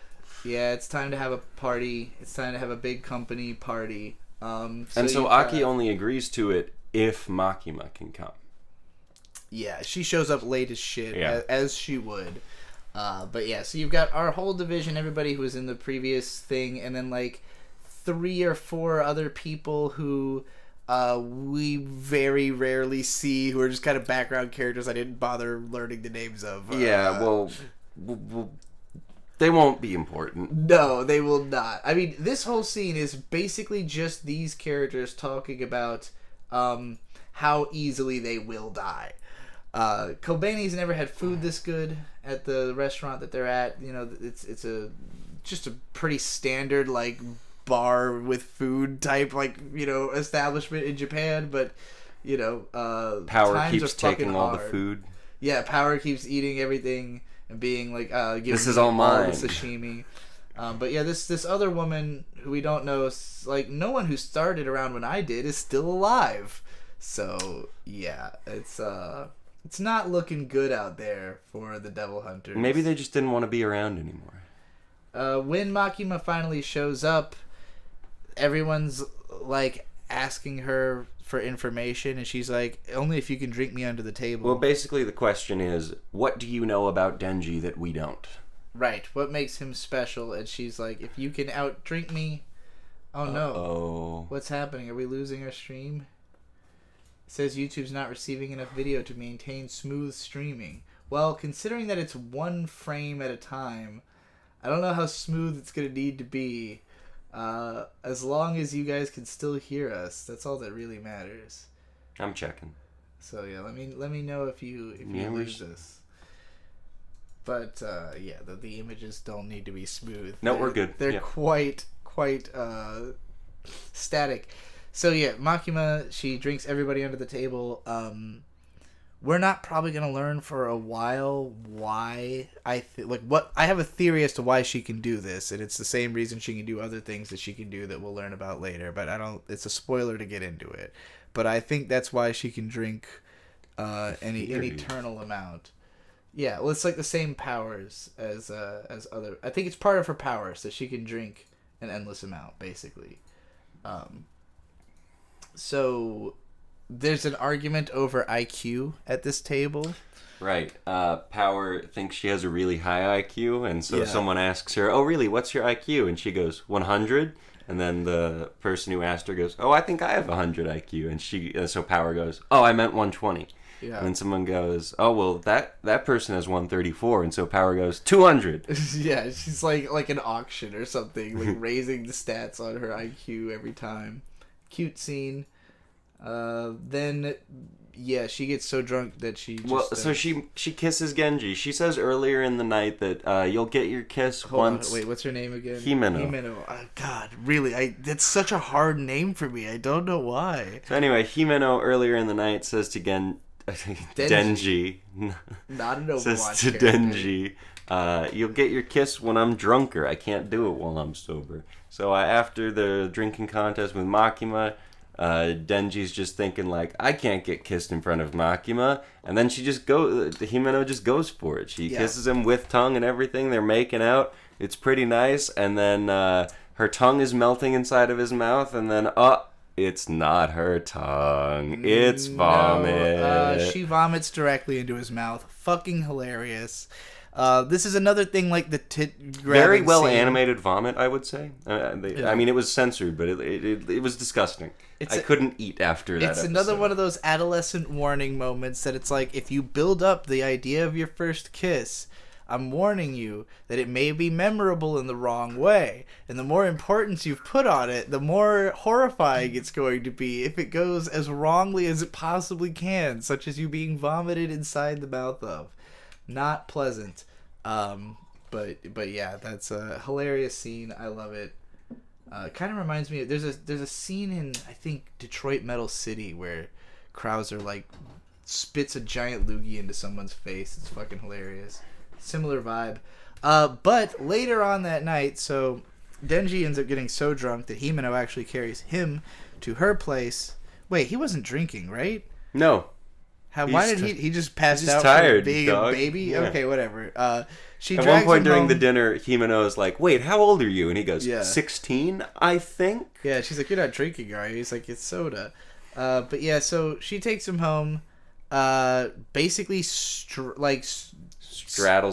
[SPEAKER 1] Yeah, it's time to have a party. It's time to have a big company party.
[SPEAKER 2] So Aki only agrees to it if Makima can come.
[SPEAKER 1] Yeah, she shows up late as shit, as she would. But yeah, so you've got our whole division, everybody who was in the previous thing, and then like 3 or 4 other people who we very rarely see, who are just kind of background characters I didn't bother learning the names of.
[SPEAKER 2] Well, they won't be important.
[SPEAKER 1] No, they will not. I mean, this whole scene is basically just these characters talking about how easily they will die. Kobeni's never had food this good at the restaurant that they're at. It's just a pretty standard like bar with food type establishment in Japan, but
[SPEAKER 2] Power keeps taking all the food.
[SPEAKER 1] Yeah, Power keeps eating everything and being like,
[SPEAKER 2] this is all mine.
[SPEAKER 1] The sashimi. But yeah, this other woman who we don't know, like no one who started around when I did is still alive. So yeah, it's not looking good out there for the Devil Hunters.
[SPEAKER 2] Maybe they just didn't want to be around anymore.
[SPEAKER 1] When Makima finally shows up, everyone's like asking her for information, and she's like, only if you can drink me under the table.
[SPEAKER 2] Well, basically the question is, what do you know about Denji that we don't?
[SPEAKER 1] Right. What makes him special? And she's like, if you can outdrink me... Oh, no.
[SPEAKER 2] Uh-oh.
[SPEAKER 1] What's happening? Are we losing our stream? says YouTube's not receiving enough video to maintain smooth streaming. Well, considering that it's 1 frame at a time, I don't know how smooth it's going to need to be. As long as you guys can still hear us, that's all that really matters.
[SPEAKER 2] I'm checking.
[SPEAKER 1] So yeah, let me know if you lose this. But yeah, the images don't need to be smooth.
[SPEAKER 2] No, we're good.
[SPEAKER 1] They're quite static. So yeah, Makima, she drinks everybody under the table. We're not probably gonna learn for a while why I have a theory as to why she can do this, and it's the same reason she can do other things that she can do that we'll learn about later. But I don't. It's a spoiler to get into it. But I think that's why she can drink an eternal amount. Yeah, well, it's like the same powers as other. I think it's part of her powers that she can drink an endless amount, basically. So there's an argument over IQ at this table.
[SPEAKER 2] Right. Power thinks she has a really high IQ, and so someone asks her, "Oh, really? What's your IQ?" And she goes, 100. And then the person who asked her goes, "Oh, I think I have 100 IQ." And so Power goes, "Oh, I meant 120." Yeah. And then someone goes, "Oh, well, that person has 134." And so Power goes, 200.
[SPEAKER 1] Yeah, she's like an auction or something, like raising the stats on her IQ every time. Cute scene. Then, yeah, she gets so drunk that she just...
[SPEAKER 2] so she kisses Genji. She says earlier in the night that you'll get your kiss once...
[SPEAKER 1] Wait, what's her name again?
[SPEAKER 2] Himeno.
[SPEAKER 1] God, really, that's such a hard name for me. I don't know why.
[SPEAKER 2] So anyway, Himeno earlier in the night says to Denji.
[SPEAKER 1] Not an Overwatch
[SPEAKER 2] says to Denji, you'll get your kiss when I'm drunker. I can't do it while I'm sober. So after the drinking contest with Makima, Denji's just thinking like, I can't get kissed in front of Makima, and then Himeno just goes for it. She kisses him with tongue and everything. They're making out. It's pretty nice, and then her tongue is melting inside of his mouth, and then it's not her tongue. It's vomit.
[SPEAKER 1] No, she vomits directly into his mouth. Fucking hilarious. This is another thing like the tit grabbing
[SPEAKER 2] very well
[SPEAKER 1] scene.
[SPEAKER 2] Animated vomit, I would say. I mean, it was censored, but it was disgusting. I couldn't eat after that.
[SPEAKER 1] It's another one of those adolescent warning moments that it's like, if you build up the idea of your first kiss, I'm warning you that it may be memorable in the wrong way. And the more importance you've put on it, the more horrifying it's going to be if it goes as wrongly as it possibly can, such as you being vomited inside the mouth of. Not pleasant. But yeah, that's a hilarious scene. I love it. Kind of reminds me of, there's a scene in, I think, Detroit Metal City where Krauser like spits a giant loogie into someone's face. It's fucking hilarious. Similar vibe. But later on that night, so Denji ends up getting so drunk that Himeno actually carries him to her place. Wait, he wasn't drinking, right?
[SPEAKER 2] No.
[SPEAKER 1] Why did he just passed out
[SPEAKER 2] tired,
[SPEAKER 1] from being
[SPEAKER 2] dog.
[SPEAKER 1] a baby? Yeah. Okay, whatever.
[SPEAKER 2] At one point during the dinner, Himeno is like, "Wait, how old are you?" And he goes, 16, I think.
[SPEAKER 1] Yeah, she's like, "You're not drinking, are you?" He's like, "It's soda." But yeah, so she takes him home. Basically,
[SPEAKER 2] straddles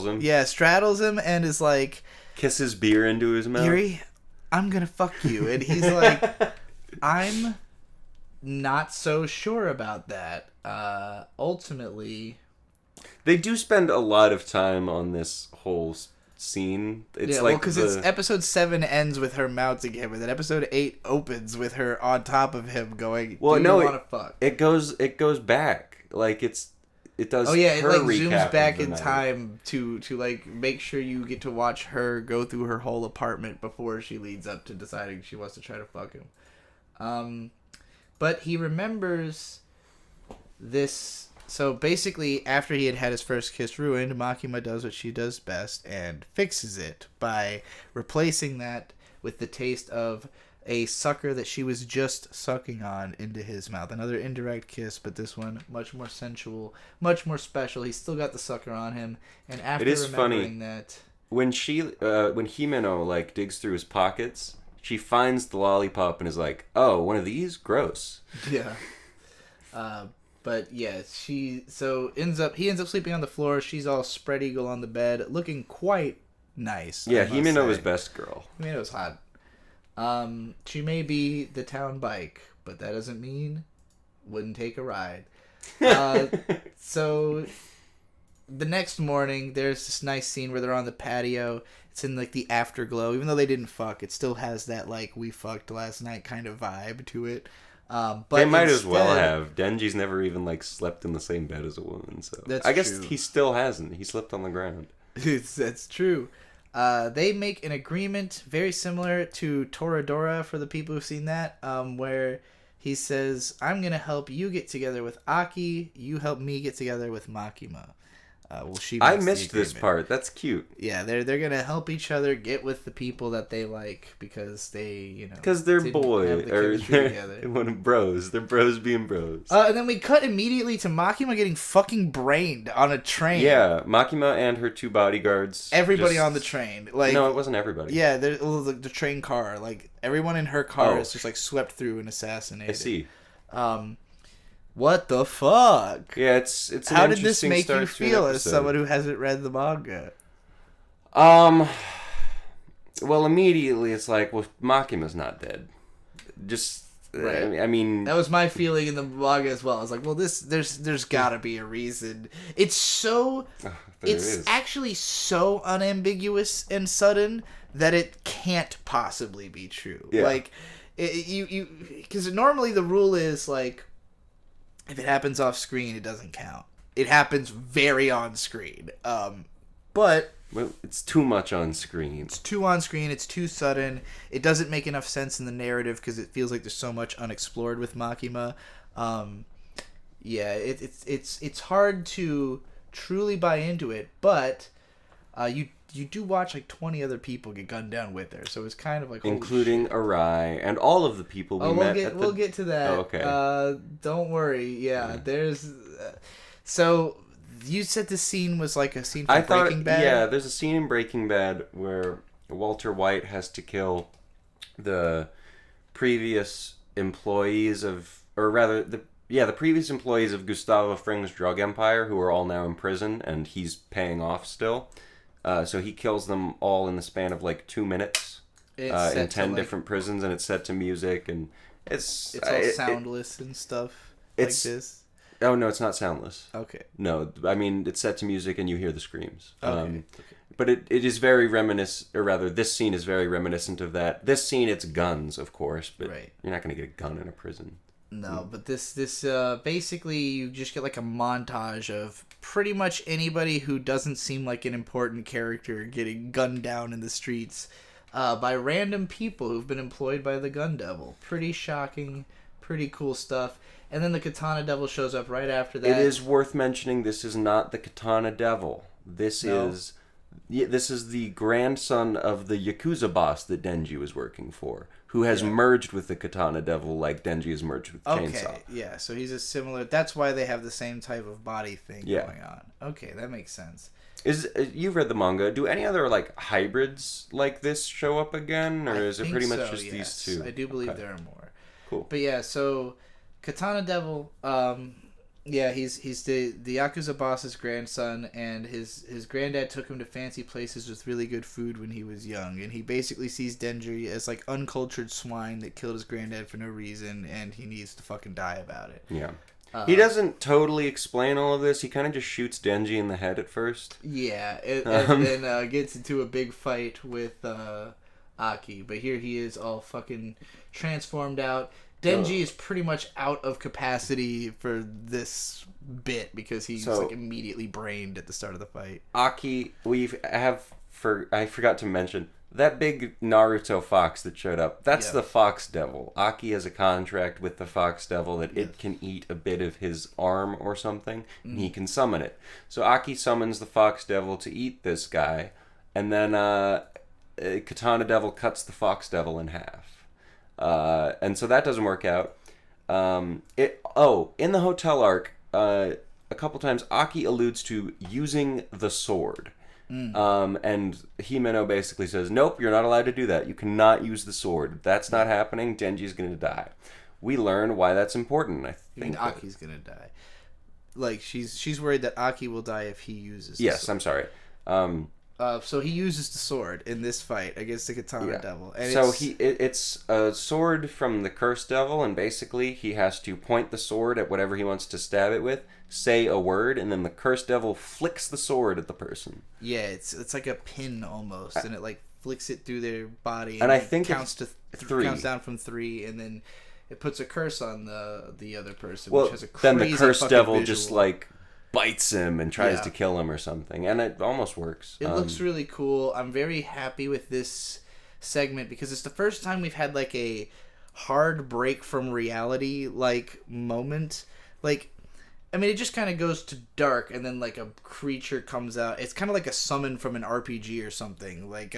[SPEAKER 2] him.
[SPEAKER 1] Yeah, straddles him and is like,
[SPEAKER 2] kisses beer into his mouth.
[SPEAKER 1] "Yuri, I'm gonna fuck you," and he's like, "I'm not so sure about that." Ultimately,
[SPEAKER 2] they do spend a lot of time on this whole scene. It's
[SPEAKER 1] because it's episode 7 ends with her mounting him, and then episode 8 opens with her on top of him going, "Well, do you want to fuck?"
[SPEAKER 2] It goes back like it does.
[SPEAKER 1] Oh yeah, it like zooms back in time to like make sure you get to watch her go through her whole apartment before she leads up to deciding she wants to try to fuck him. But he remembers this. So basically, after he had his first kiss ruined, Makima does what she does best and fixes it by replacing that with the taste of a sucker that she was just sucking on into his mouth. Another indirect kiss, but this one much more sensual, much more special. He's still got the sucker on him, and after remembering that,
[SPEAKER 2] when Himeno like digs through his pockets, she finds the lollipop and is like, "Oh, one of these? Gross."
[SPEAKER 1] Yeah. But yeah, he ends up sleeping on the floor. She's all spread eagle on the bed, looking quite nice.
[SPEAKER 2] Yeah, Himeno was best girl.
[SPEAKER 1] Himeno was hot. She may be the town bike, but that doesn't mean Wouldn't take a ride. So the next morning, there's this nice scene where they're on the patio. It's in like the afterglow. Even though they didn't fuck, it still has that like we fucked last night kind of vibe to it. But
[SPEAKER 2] they might as well have. Denji's never even like slept in the same bed as a woman, so I guess he still hasn't. He slept on the ground.
[SPEAKER 1] That's true. They make an agreement very similar to Toradora for the people who've seen that, where he says, "I'm gonna help you get together with Aki. You help me get together with Makima."
[SPEAKER 2] I missed this part. That's cute.
[SPEAKER 1] Yeah, they're gonna help each other get with the people that they like because they
[SPEAKER 2] because they're boys or they're bros. They're bros being bros.
[SPEAKER 1] And then we cut immediately to Makima getting fucking brained on a train.
[SPEAKER 2] Yeah, Makima and her 2 bodyguards.
[SPEAKER 1] Everybody on the train. Like
[SPEAKER 2] no, it wasn't everybody.
[SPEAKER 1] Yeah, the train car. Like everyone in her car is just like swept through and assassinated.
[SPEAKER 2] I see.
[SPEAKER 1] What the fuck?
[SPEAKER 2] Yeah, it's an
[SPEAKER 1] How did this make you feel as someone who hasn't read the manga?
[SPEAKER 2] Well, immediately it's like, well, Makima's not dead. Just, right. I mean...
[SPEAKER 1] That was my feeling in the manga as well. I was like, well, there's gotta be a reason. It's so... it's actually so unambiguous and sudden that it can't possibly be true. Yeah. Like, because normally the rule is, like, if it happens off screen, it doesn't count. It happens very on screen. But...
[SPEAKER 2] Well, it's too much on screen.
[SPEAKER 1] It's too on screen. It's too sudden. It doesn't make enough sense in the narrative because it feels like there's so much unexplored with Makima. Yeah, it's hard to truly buy into it, but you do watch like 20 other people get gunned down with her, so it's kind of like
[SPEAKER 2] including Arai and all of the people we met.
[SPEAKER 1] We'll get to that.
[SPEAKER 2] Oh, okay.
[SPEAKER 1] Don't worry. Yeah. There's so. You said the scene was like a scene from Breaking Bad?
[SPEAKER 2] Yeah, there's a scene in Breaking Bad where Walter White has to kill the previous employees of... Or rather, the previous employees of Gustavo Fring's drug empire, who are all now in prison, and he's paying off still. So he kills them all in the span of like 2 minutes in 10 different prisons, and it's set to music, and it's
[SPEAKER 1] all soundless and stuff like this.
[SPEAKER 2] Oh, no, it's not soundless.
[SPEAKER 1] Okay.
[SPEAKER 2] No, I mean, it's set to music and you hear the screams.
[SPEAKER 1] Okay.
[SPEAKER 2] But it is very reminiscent, or rather, this scene is very reminiscent of that. This scene, it's guns, of course, but You're not going to get a gun in a prison.
[SPEAKER 1] No, but this basically, you just get like a montage of pretty much anybody who doesn't seem like an important character getting gunned down in the streets by random people who've been employed by the Gun Devil. Pretty shocking, pretty cool stuff. And then the Katana Devil shows up right after that.
[SPEAKER 2] It is worth mentioning this is not the Katana Devil. This is the grandson of the Yakuza boss that Denji was working for, who has merged with the Katana Devil like Denji has merged with Chainsaw.
[SPEAKER 1] Okay, yeah, so he's a similar... That's why they have the same type of body thing going on. Okay, that makes sense.
[SPEAKER 2] You've read the manga. Do any other like hybrids like this show up again? Or is it pretty much just these two?
[SPEAKER 1] I do believe there are more.
[SPEAKER 2] Cool.
[SPEAKER 1] But yeah, so... Katana Devil, he's the Yakuza boss's grandson, and his granddad took him to fancy places with really good food when he was young, and he basically sees Denji as like uncultured swine that killed his granddad for no reason, and he needs to fucking die about it.
[SPEAKER 2] Yeah. He doesn't totally explain all of this. He kind of just shoots Denji in the head at first.
[SPEAKER 1] Yeah, and then gets into a big fight with Aki, but here he is all fucking transformed out. Denji is pretty much out of capacity for this bit because he's like immediately brained at the start of the fight.
[SPEAKER 2] Aki, I forgot to mention that big Naruto fox that showed up. That's the Fox Devil. Aki has a contract with the Fox Devil that it can eat a bit of his arm or something, and he can summon it. So Aki summons the Fox Devil to eat this guy, and then Katana Devil cuts the Fox Devil in half. And so that doesn't work out. In the hotel arc, a couple times Aki alludes to using the sword. And Himeno basically says, nope, you're not allowed to do that. You cannot use the sword. That's not happening. Denji's going to die. We learn why that's important. I think
[SPEAKER 1] Aki's going to die. Like she's worried that Aki will die if he uses.
[SPEAKER 2] Yes, I'm sorry.
[SPEAKER 1] So he uses the sword in this fight against the Katana Devil. And
[SPEAKER 2] so it's a sword from the Cursed Devil, and basically he has to point the sword at whatever he wants to stab it with, say a word, and then the Cursed Devil flicks the sword at the person.
[SPEAKER 1] Yeah, it's like a pin almost, and it like flicks it through their body,
[SPEAKER 2] and I think
[SPEAKER 1] counts to 3. Counts down from 3, and then it puts a curse on the other person. Which has a crazy
[SPEAKER 2] then the Cursed Devil
[SPEAKER 1] visual.
[SPEAKER 2] just like bites him and tries to kill him or something, and it almost works.
[SPEAKER 1] It looks really cool. I'm very happy with this segment because it's the first time we've had like a hard break from reality like moment. Like, I mean, it just kind of goes to dark, and then like a creature comes out. It's kind of like a summon from an RPG or something. Like,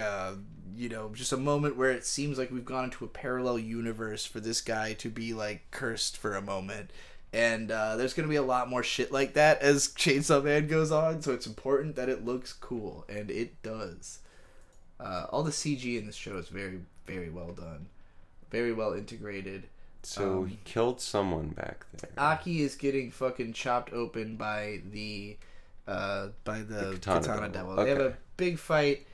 [SPEAKER 1] just a moment where it seems like we've gone into a parallel universe for this guy to be like cursed for a moment. And there's going to be a lot more shit like that as Chainsaw Man goes on, so it's important that it looks cool, and it does. All the CG in this show is very, very well done. Very well integrated.
[SPEAKER 2] So he killed someone back there.
[SPEAKER 1] Aki is getting fucking chopped open by the Katana Devil. Okay. They have a big fight.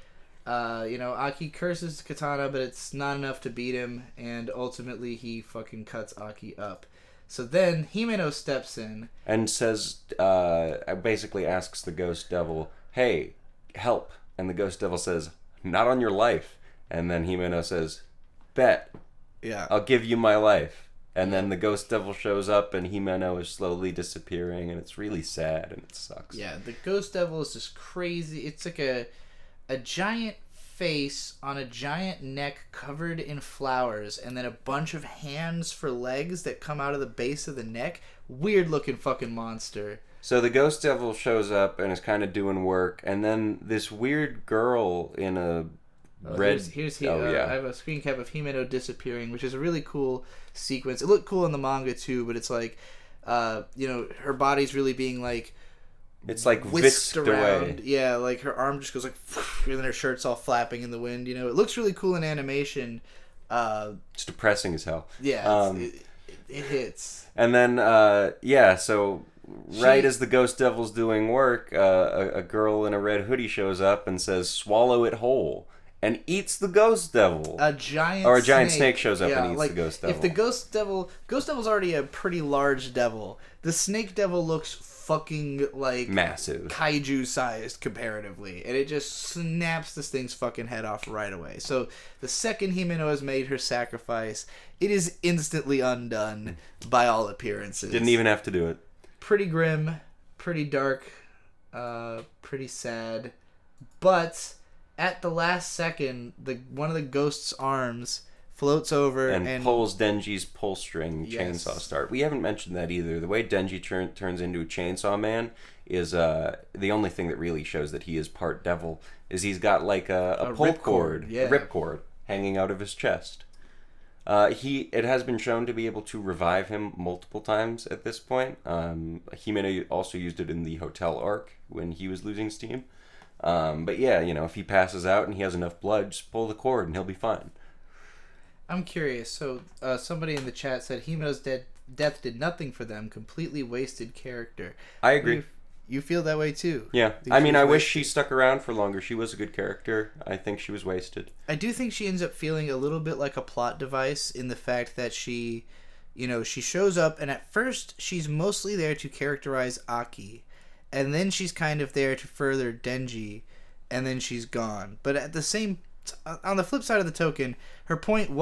[SPEAKER 1] Aki curses the Katana, but it's not enough to beat him, and ultimately he fucking cuts Aki up. So then Himeno steps in
[SPEAKER 2] and says, basically asks the Ghost Devil, "Hey, help!" And the Ghost Devil says, "Not on your life." And then Himeno says, "Bet, I'll give you my life." And then the Ghost Devil shows up, and Himeno is slowly disappearing, and it's really sad, and it sucks.
[SPEAKER 1] Yeah, the Ghost Devil is just crazy. It's like a giant face on a giant neck covered in flowers, and then a bunch of hands for legs that come out of the base of the neck. Weird looking fucking monster.
[SPEAKER 2] So the Ghost Devil shows up and is kind of doing work, and then this weird girl in a red...
[SPEAKER 1] I have a screen cap of Himeno disappearing, which is a really cool sequence. It looked cool in the manga too, but it's like her body's really being like
[SPEAKER 2] it's like whisked around. Away.
[SPEAKER 1] Yeah, like her arm just goes like, and then her shirt's all flapping in the wind. It looks really cool in animation.
[SPEAKER 2] It's depressing as hell.
[SPEAKER 1] Yeah, it hits.
[SPEAKER 2] And then so as the Ghost Devil's doing work, a girl in a red hoodie shows up and says, "Swallow it whole," and eats the Ghost Devil.
[SPEAKER 1] A giant snake
[SPEAKER 2] shows up and eats the Ghost Devil.
[SPEAKER 1] If the Ghost Devil's already a pretty large devil, the Snake Devil looks fucking like
[SPEAKER 2] massive,
[SPEAKER 1] kaiju sized comparatively, and it just snaps this thing's fucking head off right away. So the second Himeno has made her sacrifice, it is instantly undone by all appearances.
[SPEAKER 2] Didn't even have to do it.
[SPEAKER 1] Pretty grim, pretty dark, pretty sad, but at the last second, one of the ghost's arms floats over and
[SPEAKER 2] pulls Denji's pull string chainsaw start. We haven't mentioned that either. The way Denji turns into a Chainsaw Man is the only thing that really shows that he is part devil. Is he's got like a pull cord, a ripcord hanging out of his chest. It has been shown to be able to revive him multiple times at this point. Himeno also used it in the hotel arc when he was losing steam. But yeah, if he passes out and he has enough blood, just pull the cord and he'll be fine.
[SPEAKER 1] I'm curious. So somebody in the chat said Himeno's death did nothing for them. Completely wasted character.
[SPEAKER 2] I agree.
[SPEAKER 1] You feel that way too?
[SPEAKER 2] Yeah. I wish she stuck around for longer. She was a good character. I think she was wasted.
[SPEAKER 1] I do think she ends up feeling a little bit like a plot device in the fact that she shows up, and at first she's mostly there to characterize Aki, and then she's kind of there to further Denji, and then she's gone. But at the same, on the flip side of the token, her point was